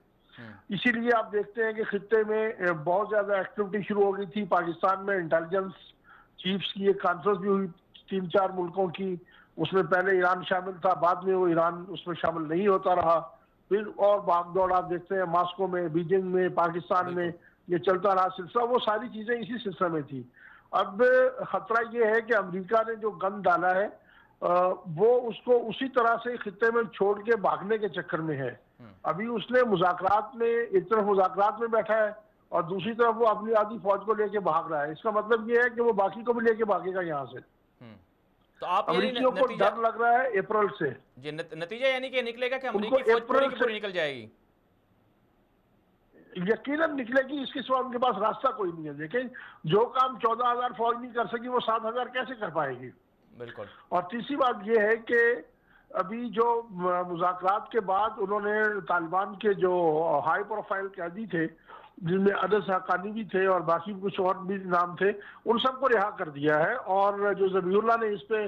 E: اسی لیے آپ دیکھتے ہیں کہ خطے میں بہت زیادہ ایکٹیویٹی شروع ہو گئی تھی۔ پاکستان میں انٹیلیجنس چیفز کی ایک کانفرنس بھی ہوئی 3-4 ملکوں کی، اس میں پہلے ایران شامل تھا، بعد میں وہ ایران اس میں شامل نہیں ہوتا رہا، پھر اور بھاگ دوڑ آپ دیکھتے ہیں ماسکو میں، بیجنگ میں، پاکستان میں، یہ چلتا رہا سلسلہ۔ وہ ساری چیزیں اسی سلسلے میں تھی۔ اب خطرہ یہ ہے کہ امریکہ نے جو گن ڈالا ہے وہ اس کو اسی طرح سے خطے میں چھوڑ کے بھاگنے کے چکر میں ہے۔ ابھی اس نے مذاکرات میں ایک طرف مذاکرات میں بیٹھا ہے اور دوسری طرف وہ اپنی آدھی فوج کو لے کے بھاگ رہا ہے۔ اس کا مطلب یہ ہے کہ وہ باقی کو بھی لے کے بھاگے گا یہاں سے۔
B: تو آپ
E: امریکیوں کو ڈر لگ رہا ہے اپریل سے۔
B: جی، نتیجہ یعنی کہ نکلے گا کہ امریکی فوج پوری کی پوری نکل جائے گی؟
E: یقیناً نکلے گی، اس کے سوا ان کے پاس راستہ کوئی نہیں ہے. دیکھیں جو کام 14,000 فوج نہیں کر سکی وہ 7,000 کیسے کر پائے گی.
B: بالکل.
E: اور تیسری بات یہ ہے کہ ابھی جو مذاکرات کے بعد انہوں نے طالبان کے جو ہائی پروفائل قیدی تھے جن میں عدد حقانی بھی تھے اور باقی کچھ اور بھی نام تھے، ان سب کو رہا کر دیا ہے. اور جو ذبیح اللہ نے اس پہ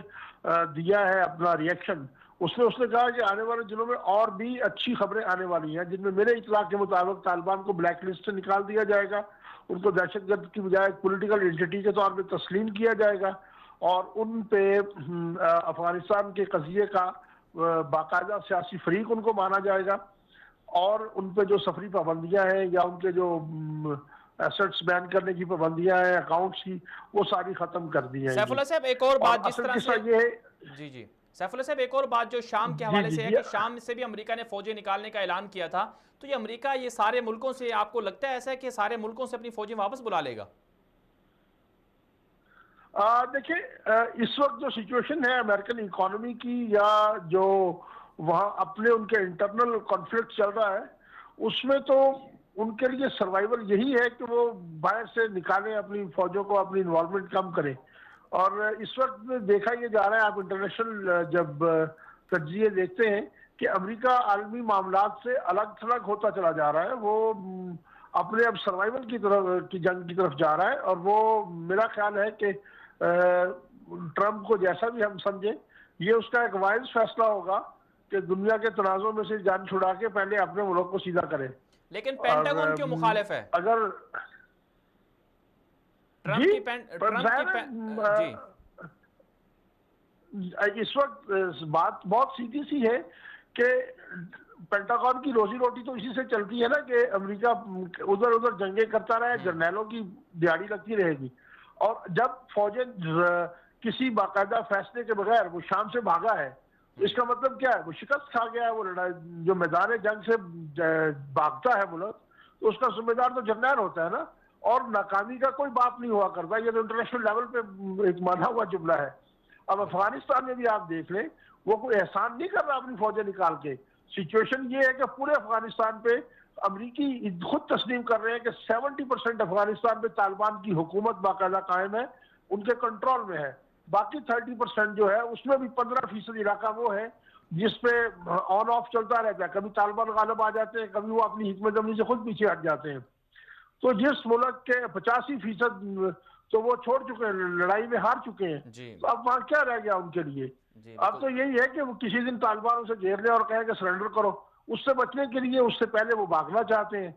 E: دیا ہے اپنا ریئیکشن، اس نے کہا کہ آنے والے دنوں میں اور بھی اچھی خبریں آنے والی ہیں، جن میں میرے اطلاع کے مطابق طالبان کو بلیک لسٹ سے نکال دیا جائے گا، ان کو دہشت گرد کی بجائے پولیٹیکل اینٹی کے طور پہ تسلیم کیا جائے گا، اور ان پہ افغانستان کے قضیے کا باقاعدہ سیاسی فریق ان کو مانا جائے گا، اور ان پہ جو سفری پابندیاں ہیں یا ان کے جو ایسٹس بین کرنے کی پابندیاں ہیں اکاؤنٹس کی، وہ ساری ختم کر دی ہیں.
B: سیف اللہ صاحب ایک اور بات جس طرح سے
E: یہ ہے
B: جی سیف اللہ صاحب ایک اور بات جو شام کے حوالے سے ہے کہ شام سے بھی امریکہ نے فوجیں نکالنے کا اعلان کیا تھا، تو یہ امریکہ یہ سارے ملکوں سے، آپ کو لگتا ہے ایسا ہے کہ سارے ملکوں سے اپنی فوجیں واپس بلا لے گا؟
E: دیکھیں اس وقت جو سچویشن ہے امریکن اکانومی کی، یا جو وہاں اپنے ان کے انٹرنل کانفلکٹ چل رہا ہے، اس میں تو ان کے لیے سروائیول یہی ہے کہ وہ باہر سے نکالیں اپنی فوجوں کو، اپنی انوالومنٹ کم کریں. اور اس وقت میں دیکھا یہ جا رہا ہے، آپ انٹرنیشنل جب تجزیے دیکھتے ہیں کہ امریکہ عالمی معاملات سے الگ تھلگ ہوتا چلا جا رہا ہے، وہ اپنے اب سروائیول کی جنگ کی طرف جا رہا ہے. اور وہ میرا خیال ہے کہ ٹرمپ کو جیسا بھی ہم سمجھیں، یہ اس کا ایک وائز فیصلہ ہوگا کہ دنیا کے تنازع میں سے جان چھڑا کے پہلے اپنے ملک کو سیدھا کرے.
B: لیکن پینٹاگون کیوں مخالف ہے؟
E: اگر اس وقت بات بہت سیدھی سی ہے کہ پینٹاگون کی روزی روٹی تو اسی سے چلتی ہے نا کہ امریکہ ادھر ادھر جنگیں کرتا رہے، جرنیلوں کی دیہڑی لگتی رہے گی. اور جب فوجیں کسی باقاعدہ فیصلے کے بغیر وہ شام سے بھاگا ہے، اس کا مطلب کیا ہے؟ وہ شکست کھا گیا ہے. وہ لڑائی جو میدان جنگ سے بھاگتا ہے ملک، تو اس کا ذمہ دار تو جرنیل ہوتا ہے نا. اور ناکامی کا کوئی باپ نہیں ہوا کرتا، یہ تو انٹرنیشنل لیول پہ ایک مانا ہوا جملہ ہے. اب افغانستان میں بھی آپ دیکھ لیں، وہ کوئی احسان نہیں کر رہا اپنی فوجیں نکال کے. سچویشن یہ ہے کہ پورے افغانستان پہ امریکی خود تسلیم کر رہے ہیں کہ 70% افغانستان پہ طالبان کی حکومت باقاعدہ قائم ہے، ان کے کنٹرول میں ہے. باقی 30% جو ہے اس میں بھی 15% علاقہ وہ ہے جس پہ آن آف چلتا رہتا ہے. کبھی طالبان غالب آ جاتے ہیں، کبھی وہ اپنی حکمت عملی سے خود پیچھے ہٹ جاتے ہیں. تو جس ملک کے 85% تو وہ چھوڑ چکے ہیں، لڑائی میں ہار چکے ہیں. تو اب وہاں کیا رہ گیا ان کے لیے؟ اب تو یہی ہے کہ وہ کسی دن طالبانوں سے گھیر لیں اور کہیں کہ سرنڈر کرو. اس سے بچنے کے لیے اس سے پہلے وہ بھاگنا چاہتے ہیں.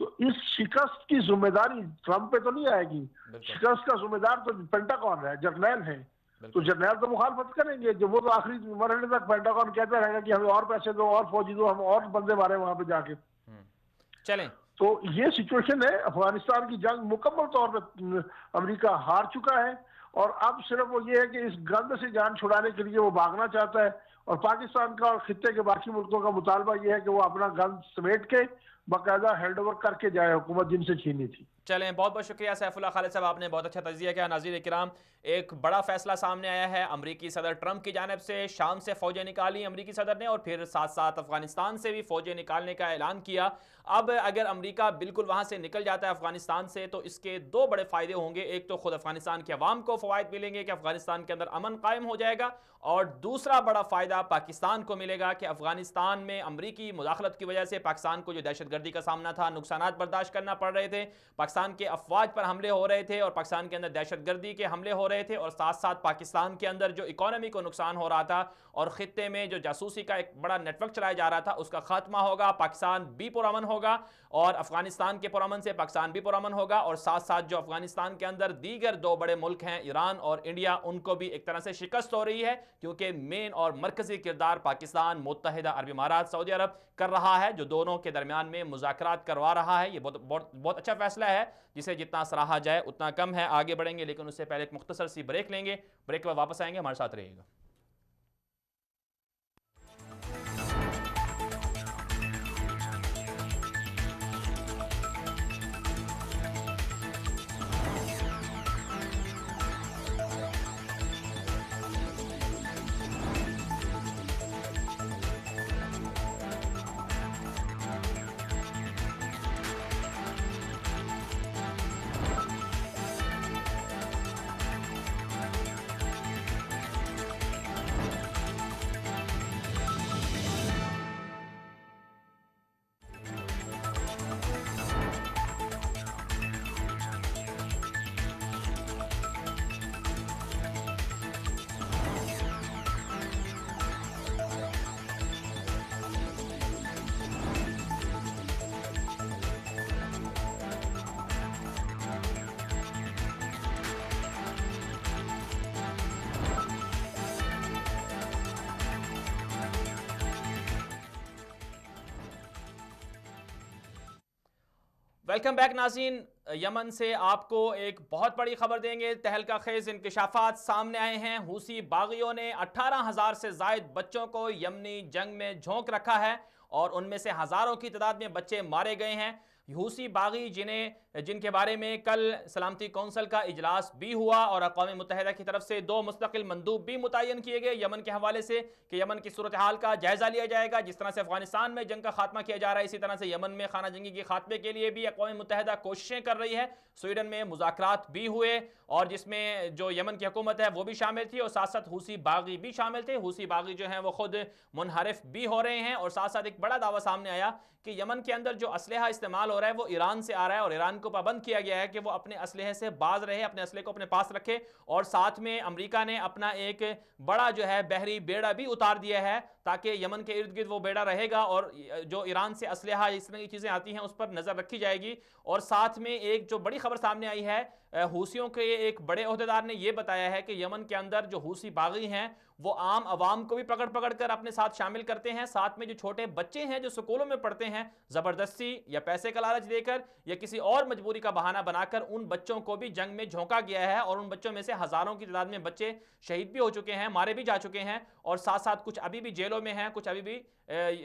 E: تو اس شکست کی ذمہ داری ٹرمپ پہ تو نہیں آئے گی. شکست کا ذمہ دار تو پینٹاگون ہے، جرنیل ہیں. تو جرنیل تو مخالفت کریں گے، جو وہ تو آخری مرحلے تک پینٹاگون کہتا رہے گا کہ ہمیں اور پیسے دو، اور فوجی دو، ہم اور بندے مارے وہاں پہ جا کے.
B: چلیں
E: تو یہ سچویشن ہے. افغانستان کی جنگ مکمل طور پہ امریکہ ہار چکا ہے، اور اب صرف وہ یہ ہے کہ اس گند سے جان چھڑانے کے لیے وہ بھاگنا چاہتا ہے. اور پاکستان کا اور خطے کے باقی ملکوں کا مطالبہ یہ ہے کہ وہ اپنا گند سمیٹ کے باقاعدہ ہینڈ اوور کر کے جائے حکومت جن سے چھینی تھی.
B: چلیں، بہت بہت شکریہ سیف اللہ خالد صاحب، آپ نے بہت اچھا تجزیہ کیا. ناظرین کرام، ایک بڑا فیصلہ سامنے آیا ہے امریکی صدر ٹرمپ کی جانب سے. شام سے فوجیں نکالی امریکی صدر نے، اور پھر ساتھ ساتھ افغانستان سے بھی فوجیں نکالنے کا اعلان کیا. اب اگر امریکہ بالکل وہاں سے نکل جاتا ہے افغانستان سے، تو اس کے دو بڑے فائدے ہوں گے. ایک تو خود افغانستان کے عوام کو فوائد ملیں گے کہ افغانستان کے اندر امن قائم ہو جائے گا، اور دوسرا بڑا فائدہ پاکستان کو ملے گا کہ افغانستان میں امریکی مداخلت کی وجہ سے پاکستان کو جو دہشت گردی کا سامنا تھا، نقصانات برداشت کرنا پڑ رہے تھے، پاکستان کے افواج پر حملے ہو رہے تھے، اور پاکستان کے اندر دہشت گردی کے حملے ہو رہے تھے، اور ساتھ ساتھ پاکستان کے اندر جو اکانومی کو نقصان ہو رہا تھا، اور خطے میں جو جاسوسی کا ایک بڑا نیٹ ورک چلایا جا رہا تھا، اس کا خاتمہ ہوگا. پاکستان بھی پرامن ہوگا، اور افغانستان کے پرامن سے پاکستان بھی پرامن ہوگا. اور ساتھ ساتھ جو افغانستان کے اندر دیگر دو بڑے ملک ہیں، ایران اور انڈیا، ان کو بھی ایک طرح سے شکست ہو رہی ہے، کیونکہ مین اور مرکزی کردار پاکستان متحدہ عرب امارات سعودی عرب کر رہا ہے، جو دونوں کے درمیان میں مذاکرات کروا رہا ہے. یہ بہت اچھا فیصلہ ہے، جسے جتنا سراہا جائے اتنا کم ہے. آگے بڑھیں گے، لیکن اس سے پہلے ایک مختصر سی بریک لیں گے. بریک کے بعد واپس آئیں گے، ہمارے ساتھ رہیے گا. ویلکم بیک ناظرین، یمن سے آپ کو ایک بہت بڑی خبر دیں گے۔ تہلکہ خیز انکشافات سامنے آئے ہیں۔ حوثی باغیوں نے 18,000 سے زائد بچوں کو یمنی جنگ میں جھونک رکھا ہے اور ان میں سے ہزاروں کی تعداد میں بچے مارے گئے ہیں۔ حوثی باغی جن کے بارے میں کل سلامتی کونسل کا اجلاس بھی ہوا اور اقوام متحدہ کی طرف سے 2 مستقل مندوب بھی متعین کیے گئے یمن کے حوالے سے کہ یمن کی صورتحال کا جائزہ لیا جائے گا۔ جس طرح سے افغانستان میں جنگ کا خاتمہ کیا جا رہا ہے، اسی طرح سے یمن میں خانہ جنگی کے خاتمے کے لیے بھی اقوام متحدہ کوششیں کر رہی ہے۔ سویڈن میں مذاکرات بھی ہوئے اور جس میں جو یمن کی حکومت ہے وہ بھی شامل تھی اور ساتھ ساتھ حوثی باغی بھی شامل تھے۔ حوثی باغی جو ہیں وہ خود منحرف بھی ہو رہے ہیں اور ساتھ ساتھ ایک بڑا دعویٰ سامنے آیا کہ یمن کے اندر جو اسلحہ استعمال ہو رہا ہے وہ ایران سے آ رہا ہے اور ایران کو پابند کیا گیا ہے کہ وہ اپنے اسلحے سے باز رہے، اپنے اسلحے کو اپنے پاس رکھے، اور ساتھ میں امریکہ نے اپنا ایک بڑا جو ہے بحری بیڑا بھی اتار دیا ہے تاکہ یمن کے ارد گرد وہ بیڑا رہے گا اور جو ایران سے اسلحہ اس طرح کی چیزیں آتی ہیں اس پر نظر رکھی جائے گی۔ اور ساتھ میں ایک جو بڑی خبر سامنے آئی ہے، حوثیوں کے ایک بڑے عہدیدار نے یہ بتایا ہے کہ یمن کے اندر جو حوثی باغی ہیں وہ عام عوام کو بھی پکڑ کر اپنے ساتھ شامل کرتے ہیں، ساتھ میں جو چھوٹے بچے ہیں جو سکولوں میں پڑھتے ہیں زبردستی یا پیسے کا لالچ دے کر یا کسی اور مجبوری کا بہانہ بنا کر ان بچوں کو بھی جنگ میں جھونکا گیا ہے اور ان بچوں میں سے ہزاروں کی تعداد میں بچے شہید بھی ہو چکے ہیں، مارے بھی جا چکے ہیں اور ساتھ ساتھ کچھ ابھی بھی جیلوں میں ہیں، کچھ ابھی بھی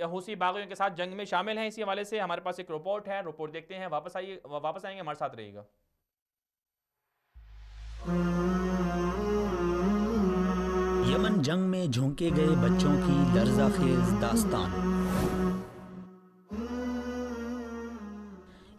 B: حوثی باغیوں کے ساتھ جنگ میں شامل ہیں۔ اسی حوالے سے ہمارے پاس ایک رپورٹ ہے، رپورٹ دیکھتے ہیں، واپس آئیں گے، ہمارے ساتھ رہیے گا۔
F: یمن جنگ میں جھونکے گئے بچوں کی لرزہ خیز داستان۔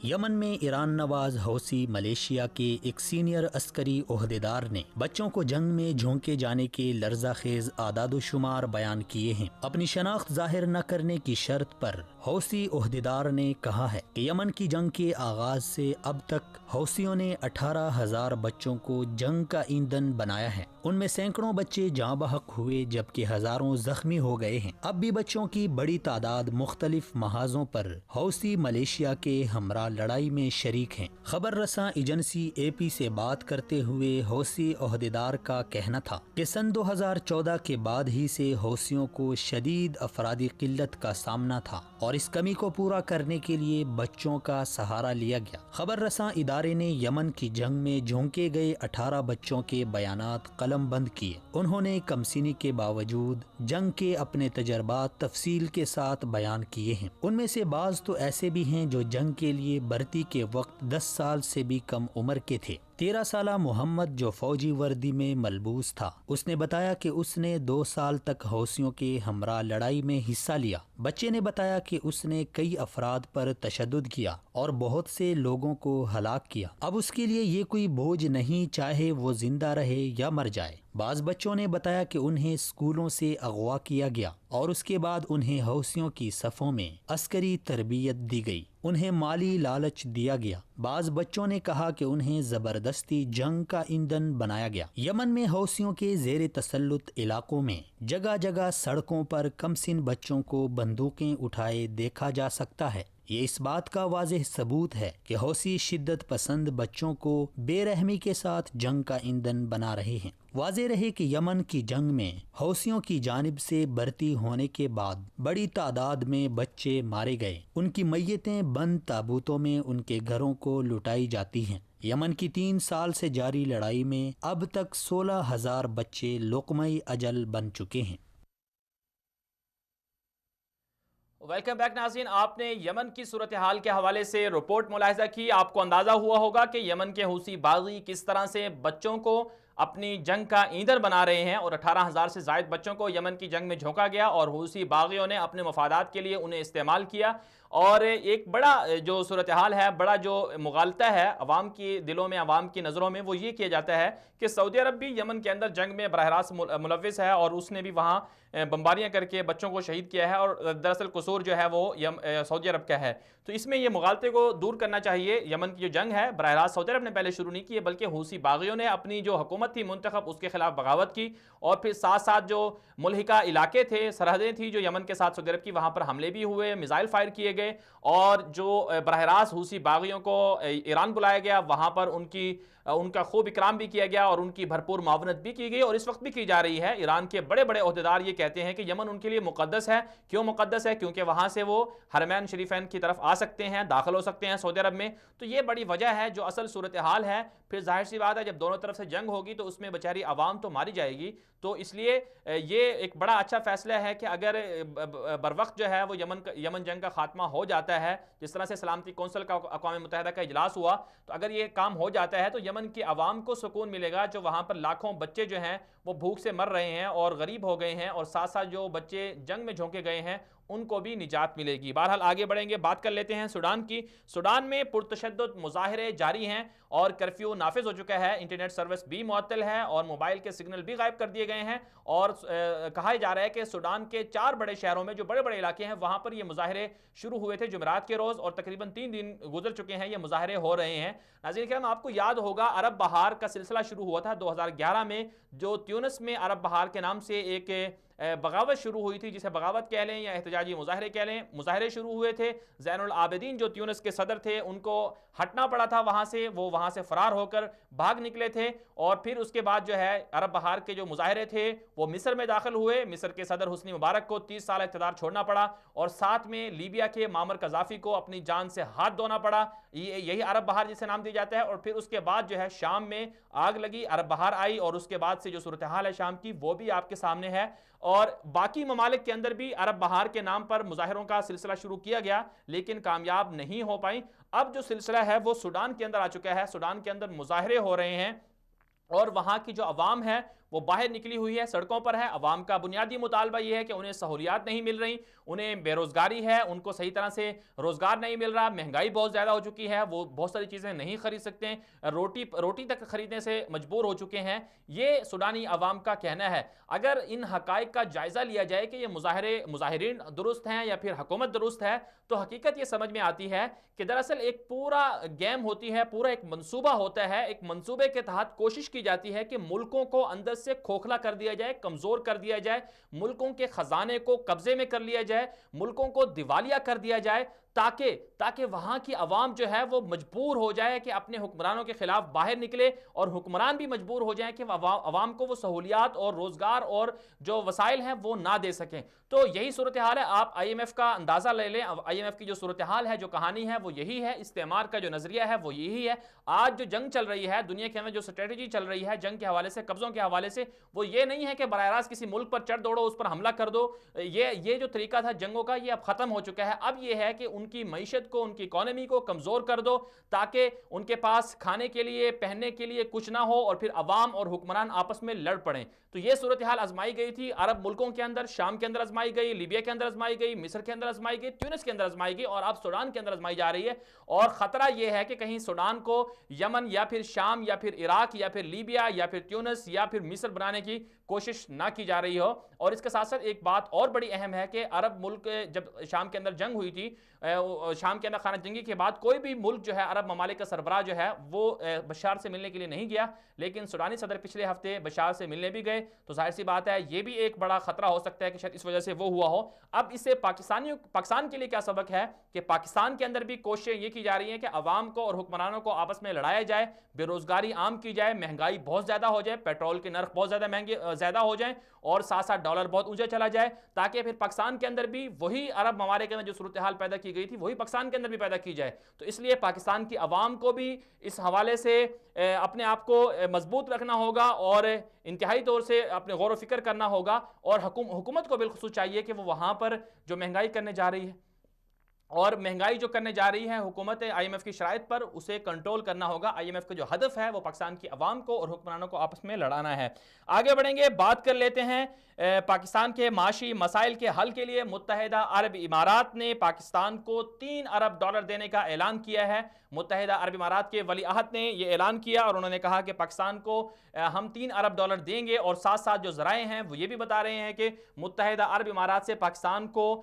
F: یمن میں ایران نواز حوثی ملیشیا کے ایک سینئر عسکری عہدیدار نے بچوں کو جنگ میں جھونکے جانے کے لرزہ خیز اعداد و شمار بیان کیے ہیں۔ اپنی شناخت ظاہر نہ کرنے کی شرط پر حوثی عہدیدار نے کہا ہے کہ یمن کی جنگ کے آغاز سے اب تک حوثیوں نے 18,000 بچوں کو جنگ کا ایندھن بنایا ہے۔ ان میں سینکڑوں بچے جاں بحق ہوئے جبکہ ہزاروں زخمی ہو گئے ہیں۔ اب بھی بچوں کی بڑی تعداد مختلف محاذوں پر حوثی ملیشیا کے ہمراہ لڑائی میں شریک ہیں۔ خبر رساں ایجنسی اے پی سے بات کرتے ہوئے حوثی عہدیدار کا کہنا تھا کہ سن 2014 کے بعد ہی سے حوثیوں کو شدید افرادی قلت کا سامنا تھا اور اس کمی کو پورا کرنے کے لیے بچوں کا سہارا لیا گیا۔ خبر رساں ادارے نے یمن کی جنگ میں جھونکے گئے 18 بچوں کے بیانات قلم بند کیے۔ انہوں نے کمسینی کے باوجود جنگ کے اپنے تجربات تفصیل کے ساتھ بیان کیے ہیں۔ ان میں سے بعض تو ایسے بھی ہیں جو جنگ کے لیے بھرتی کے وقت 10 سال سے بھی کم عمر کے تھے۔ 13 سالہ محمد جو فوجی وردی میں ملبوس تھا، اس نے بتایا کہ اس نے 2 سال تک حوثیوں کے ہمراہ لڑائی میں حصہ لیا۔ بچے نے بتایا کہ اس نے کئی افراد پر تشدد کیا اور بہت سے لوگوں کو ہلاک کیا۔ اب اس کے لیے یہ کوئی بوجھ نہیں، چاہے وہ زندہ رہے یا مر جائے۔ بعض بچوں نے بتایا کہ انہیں اسکولوں سے اغوا کیا گیا اور اس کے بعد انہیں حوثیوں کی صفوں میں عسکری تربیت دی گئی، انہیں مالی لالچ دیا گیا۔ بعض بچوں نے کہا کہ انہیں زبردستی جنگ کا ایندھن بنایا گیا۔ یمن میں حوثیوں کے زیر تسلط علاقوں میں جگہ جگہ سڑکوں پر کمسن بچوں کو بندوقیں اٹھائے دیکھا جا سکتا ہے۔ یہ اس بات کا واضح ثبوت ہے کہ حوثی شدت پسند بچوں کو بے رحمی کے ساتھ جنگ کا ایندھن بنا رہے ہیں۔ واضح رہے کہ یمن کی جنگ میں حوثیوں کی جانب سے بھرتی ہونے کے بعد بڑی تعداد میں بچے مارے گئے، ان کی میتیں بند تابوتوں میں ان کے گھروں کو لٹائی جاتی ہیں۔ یمن کی 3 سال سے جاری لڑائی میں اب تک 16,000 بچے لقمہ اجل بن چکے ہیں۔
B: ویلکم بیک ناظرین، آپ نے یمن کی صورتحال کے حوالے سے رپورٹ ملاحظہ کی۔ آپ کو اندازہ ہوا ہوگا کہ یمن کے حوثی باغی کس طرح سے بچوں کو اپنی جنگ کا ایندھن بنا رہے ہیں اور 18,000 سے زائد بچوں کو یمن کی جنگ میں جھونکا گیا اور حوثی باغیوں نے اپنے مفادات کے لیے انہیں استعمال کیا۔ اور ایک بڑا جو صورتحال ہے، بڑا جو مغالطہ ہے عوام کی دلوں میں، عوام کی نظروں میں، وہ یہ کیا جاتا ہے کہ سعودی عرب بھی یمن کے اندر جنگ میں براہ راست ملوث ہے اور اس نے بھی وہاں بمباریاں کر کے بچوں کو شہید کیا ہے اور دراصل قصور جو ہے وہ سعودی عرب کا ہے۔ تو اس میں یہ مغالطے کو دور کرنا چاہیے۔ یمن کی جو جنگ ہے براہ راست سعودی عرب نے پہلے شروع نہیں کی ہے، بلکہ حوثی باغیوں نے اپنی جو حکومت تھی منتخب اس کے خلاف بغاوت کی اور پھر ساتھ ساتھ جو ملحقہ علاقے تھے، سرحدیں تھی جو یمن کے ساتھ سعودی عرب کی، وہاں پر حملے بھی ہوئے، میزائل فائر کیے گئے اور جو براہ راست حوثی باغیوں کو ایران بلایا گیا، وہاں پر ان کی ان کا خوب اکرام بھی کیا گیا اور ان کی بھرپور معاونت بھی کی گئی اور اس وقت بھی کی جا رہی ہے۔ ایران کے بڑے بڑے عہدیدار یہ کہتے ہیں کہ یمن ان کے لیے مقدس ہے۔ کیوں مقدس ہے؟ کیونکہ وہاں سے وہ حرمین شریفین کی طرف آ سکتے ہیں، داخل ہو سکتے ہیں سعودی عرب میں۔ تو یہ بڑی وجہ ہے جو اصل صورتحال ہے۔ پھر ظاہر سی بات ہے جب دونوں طرف سے جنگ ہوگی تو اس میں بیچاری عوام تو ماری جائے گی۔ تو اس لیے یہ ایک بڑا اچھا فیصلہ ہے کہ اگر بر وقت جو ہے وہ یمن جنگ کا خاتمہ ہو جاتا ہے، جس طرح سے سلامتی کونسل کا اقوام متحدہ کا اجلاس ہوا، تو اگر یہ کام ہو جاتا ہے تو یمن کی عوام کو سکون ملے گا، جو وہاں پر لاکھوں بچے جو ہیں وہ بھوک سے مر رہے ہیں اور غریب ہو گئے ہیں، اور ساتھ ساتھ جو بچے جنگ میں جھونکے گئے ہیں ان کو بھی نجات ملے گی۔ بہرحال آگے بڑھیں گے، بات کر لیتے ہیں سوڈان کی۔ سوڈان میں پرتشدد مظاہرے جاری ہیں اور کرفیو نافذ ہو چکا ہے، انٹرنیٹ سروس بھی معطل ہے اور موبائل کے سگنل بھی غائب کر دیے گئے ہیں، اور کہا جا رہا ہے کہ سوڈان کے 4 بڑے شہروں میں جو بڑے بڑے علاقے ہیں وہاں پر یہ مظاہرے شروع ہوئے تھے جمعرات کے روز، اور تقریباً 3 دن گزر چکے ہیں، یہ مظاہرے ہو رہے ہیں۔ ناظرین کرام، آپ کو یاد ہوگا عرب بہار کا سلسلہ شروع ہوا تھا 2011 میں، جو تیونس میں عرب بہار کے نام سے ایک بغاوت شروع ہوئی تھی، جسے بغاوت کہہ لیں یا احتجاجی مظاہرے کہہ لیں۔ مظاہرے شروع ہوئے تھے، زین العابدین جو تیونس کے صدر تھے ان کو ہٹنا پڑا تھا وہاں سے، وہ وہاں سے فرار ہو کر بھاگ نکلے تھے، اور پھر اس کے بعد جو ہے عرب بہار کے جو مظاہرے تھے وہ مصر میں داخل ہوئے۔ مصر کے صدر حسنی مبارک کو 30 سال اقتدار چھوڑنا پڑا، اور ساتھ میں لیبیا کے معمر قذافی کو اپنی جان سے ہاتھ دھونا پڑا، یہی عرب بہار جسے نام دیا جاتا ہے۔ اور پھر اس کے بعد جو ہے شام میں آگ لگی، عرب بہار آئی، اور اس کے بعد سے جو صورتحال ہے شام کی وہ بھی آپ کے سامنے ہے، اور باقی ممالک کے اندر بھی عرب بہار کے نام پر مظاہروں کا سلسلہ شروع کیا گیا لیکن کامیاب نہیں ہو پائیں۔ اب جو سلسلہ ہے وہ سوڈان کے اندر آ چکا ہے، سوڈان کے اندر مظاہرے ہو رہے ہیں، اور وہاں کی جو عوام ہے وہ باہر نکلی ہوئی ہے، سڑکوں پر ہے۔ عوام کا بنیادی مطالبہ یہ ہے کہ انہیں سہولیات نہیں مل رہی، انہیں بے روزگاری ہے، ان کو صحیح طرح سے روزگار نہیں مل رہا، مہنگائی بہت زیادہ ہو چکی ہے، وہ بہت ساری چیزیں نہیں خرید سکتے ہیں، روٹی تک خریدنے سے مجبور ہو چکے ہیں، یہ سوڈانی عوام کا کہنا ہے۔ اگر ان حقائق کا جائزہ لیا جائے کہ یہ مظاہرین درست ہیں یا پھر حکومت درست ہے، تو حقیقت یہ سمجھ میں آتی ہے کہ دراصل ایک پورا گیم ہوتی ہے، پورا ایک منصوبہ ہوتا ہے، ایک منصوبے کے تحت کوشش کی جاتی ہے کہ ملکوں کو اندر سے کھوکھلا کر دیا جائے، کمزور کر دیا جائے، ملکوں کے خزانے کو قبضے میں کر لیا جائے، ملکوں کو دیوالیہ کر دیا جائے، تاکہ وہاں کی عوام جو ہے وہ مجبور ہو جائے کہ اپنے حکمرانوں کے خلاف باہر نکلے، اور حکمران بھی مجبور ہو جائیں کہ عوام کو وہ سہولیات اور روزگار اور جو وسائل ہیں وہ نہ دے سکیں۔ تو یہی صورتحال ہے، آپ آئی ایم ایف کا اندازہ لے لیں، آئی ایم ایف کی جو صورتحال ہے، جو کہانی ہے وہ یہی ہے، استعمار کا جو نظریہ ہے وہ یہی ہے۔ آج جو جنگ چل رہی ہے دنیا کے اندر، جو سٹریٹجی چل رہی ہے جنگ کے حوالے سے، قبضوں کے حوالے سے، وہ یہ نہیں ہے کہ براہ راست کسی ملک پر چڑھ دوڑو، اس پر حملہ کر دو۔ یہ جو طریقہ تھا جنگوں کا یہ اب ختم ہو چکا ہے۔ اب یہ ہے کہ ان کی معیشت کو، ان کی اکانومی کو کمزور کر دو، تاکہ ان کے پاس کھانے کے لیے، پہننے کے لیے کچھ نہ ہو، اور پھر عوام اور حکمران آپس میں لڑ پڑیں۔ تو یہ صورتحال آزمائی گئی تھی عرب ملکوں کے اندر، شام کے اندر آزمائی گئی، لیبیا کے اندر آزمائی گئی، مصر کے اندر آزمائی گئی، تیونس کے اندر آزمائی گئی، اور اب سوڈان کے اندر آزمائی جا رہی ہے۔ اور خطرہ یہ ہے کہ کہیں سوڈان کو یمن یا پھر شام یا پھر عراق یا پھر لیبیا یا پھر تیونس یا پھر مصر بنانے کی کوشش نہ کی جا رہی ہو۔ اور اس کے ساتھ ساتھ ایک بات اور بڑی اہم ہے کہ عرب ملک جب شام کے اندر جنگ ہوئی تھی، شام کے اندر خانہ جنگی کے بعد کوئی بھی ملک جو ہے عرب ممالک کا سربراہ جو ہے وہ بشار سے ملنے کے لیے نہیں گیا، لیکن سوڈانی صدر پچھلے ہفتے بشار سے ملنے بھی گئے۔ تو ظاہر سی بات ہے یہ بھی ایک بڑا خطرہ ہو سکتا ہے کہ شاید اس وجہ سے وہ ہوا ہو۔ اب اس سے پاکستان کے لیے کیا سبق ہے کہ پاکستان کے اندر بھی کوششیں یہ کی جا رہی ہیں کہ عوام کو اور حکمرانوں کو آپس میں لڑایا جائے، بے روزگاری عام کی جائے، مہنگائی بہت زیادہ ہو جائے، پیٹرول کے نرخ بہت زیادہ ہو جائیں، اور ساتھ ساتھ ڈالر بہت اونچا چلا جائے، تاکہ پھر پاکستان کے اندر بھی وہی عرب ممالک کے اندر جو صورتحال پیدا کی گئی تھی وہی پاکستان کے اندر بھی پیدا کی جائے۔ تو اس لیے پاکستان کی عوام کو بھی اس حوالے سے اپنے آپ کو مضبوط رکھنا ہوگا اور انتہائی طور سے اپنے غور و فکر کرنا ہوگا، اور حکومت کو بالخصوص چاہیے کہ وہ وہاں پر جو مہنگائی کرنے جا رہی ہے، اور مہنگائی جو کرنے جا رہی ہے حکومت آئی ایم ایف کی شرائط پر، اسے کنٹرول کرنا ہوگا۔ آئی ایم ایف کا جو ہدف ہے وہ پاکستان کی عوام کو اور حکمرانوں کو آپس میں لڑانا ہے۔ آگے بڑھیں گے، بات کر لیتے ہیں پاکستان کے معاشی مسائل کے حل کے لیے متحدہ عرب امارات نے پاکستان کو $3 ارب دینے کا اعلان کیا ہے۔ متحدہ عرب امارات کے ولی عہد نے یہ اعلان کیا اور انہوں نے کہا کہ پاکستان کو ہم $3 ارب دیں گے، اور ساتھ ساتھ جو ذرائع ہیں وہ یہ بھی بتا رہے ہیں کہ متحدہ عرب امارات سے پاکستان کو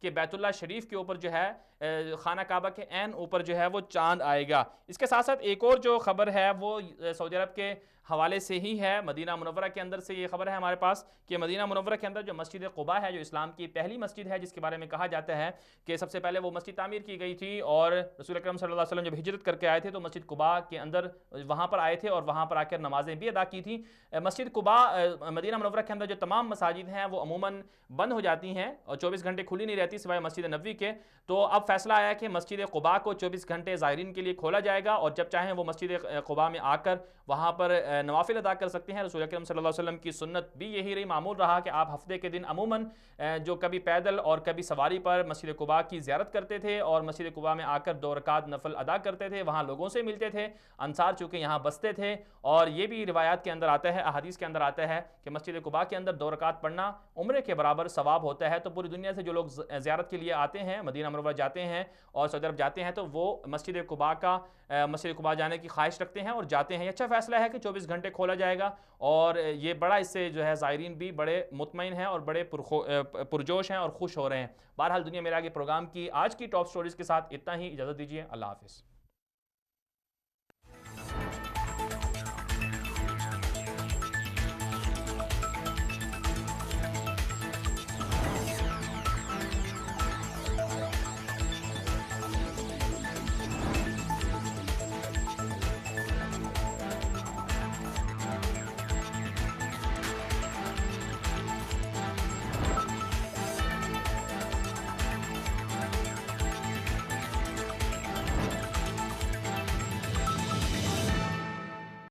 B: کہ بیت اللہ شریف کے اوپر جو ہے خانہ کعبہ کے عین اوپر جو ہے وہ چاند آئے گا۔ اس کے ساتھ ساتھ ایک اور جو خبر ہے وہ سعودی عرب کے حوالے سے ہی ہے، مدینہ منورہ کے اندر سے یہ خبر ہے ہمارے پاس کہ مدینہ منورہ کے اندر جو مسجد قباء ہے، جو اسلام کی پہلی مسجد ہے، جس کے بارے میں کہا جاتا ہے کہ سب سے پہلے وہ مسجد تعمیر کی گئی تھی، اور رسول اکرم صلی اللہ علیہ وسلم جب ہجرت کر کے آئے تھے تو مسجد قباء کے اندر وہاں پر آئے تھے اور وہاں پر آ کر نمازیں بھی ادا کی تھیں۔ مسجد قباء مدینہ منورہ کے اندر جو تمام مساجد ہیں وہ عموماً بند ہو جاتی ہیں اور 24 گھنٹے کھلی نہیں رہتی سوائے مسجد نبوی کے، تو اب فیصلہ آیا کہ مسجد قباء کو 24 گھنٹے زائرین کے لیے کھولا جائے گا، اور جب چاہیں وہ مسجد قباء میں آ کر وہاں پر نوافل ادا کر سکتے ہیں۔ رسول اکرم صلی اللہ علیہ وسلم کی سنت بھی یہی رہی، معمول رہا کہ آپ ہفتے کے دن عموماً جو کبھی پیدل اور کبھی سواری پر مسجد قباء کی زیارت کرتے تھے اور مسجد قباء میں آ کر 2 رکعت نفل ادا کرتے تھے، وہاں لوگوں سے ملتے تھے، انصار چونکہ یہاں بستے تھے، اور یہ بھی روایات کے اندر آتا ہے، احادیث کے اندر آتا ہے کہ مسجد قباء کے اندر 2 رکعت پڑھنا عمرے کے برابر ثواب ہوتا ہے۔ تو پوری دنیا سے جو لوگ زیارت کے لیے آتے ہیں، مدینہ منورہ جاتے ہیں اور سعودی عرب جاتے ہیں، تو وہ مسجد قباء جانے کی خواہش رکھتے ہیں اور جاتے ہیں۔ یہ اچھا فیصلہ ہے کہ 24 گھنٹے کھولا جائے گا، اور یہ بڑا اس سے جو ہے زائرین بھی بڑے مطمئن ہیں اور بڑے پرجوش ہیں اور خوش ہو رہے ہیں۔ بہرحال دنیا میرے آگے پروگرام کی آج کی ٹاپ سٹوریز کے ساتھ اتنا ہی، اجازت دیجیے، اللہ حافظ۔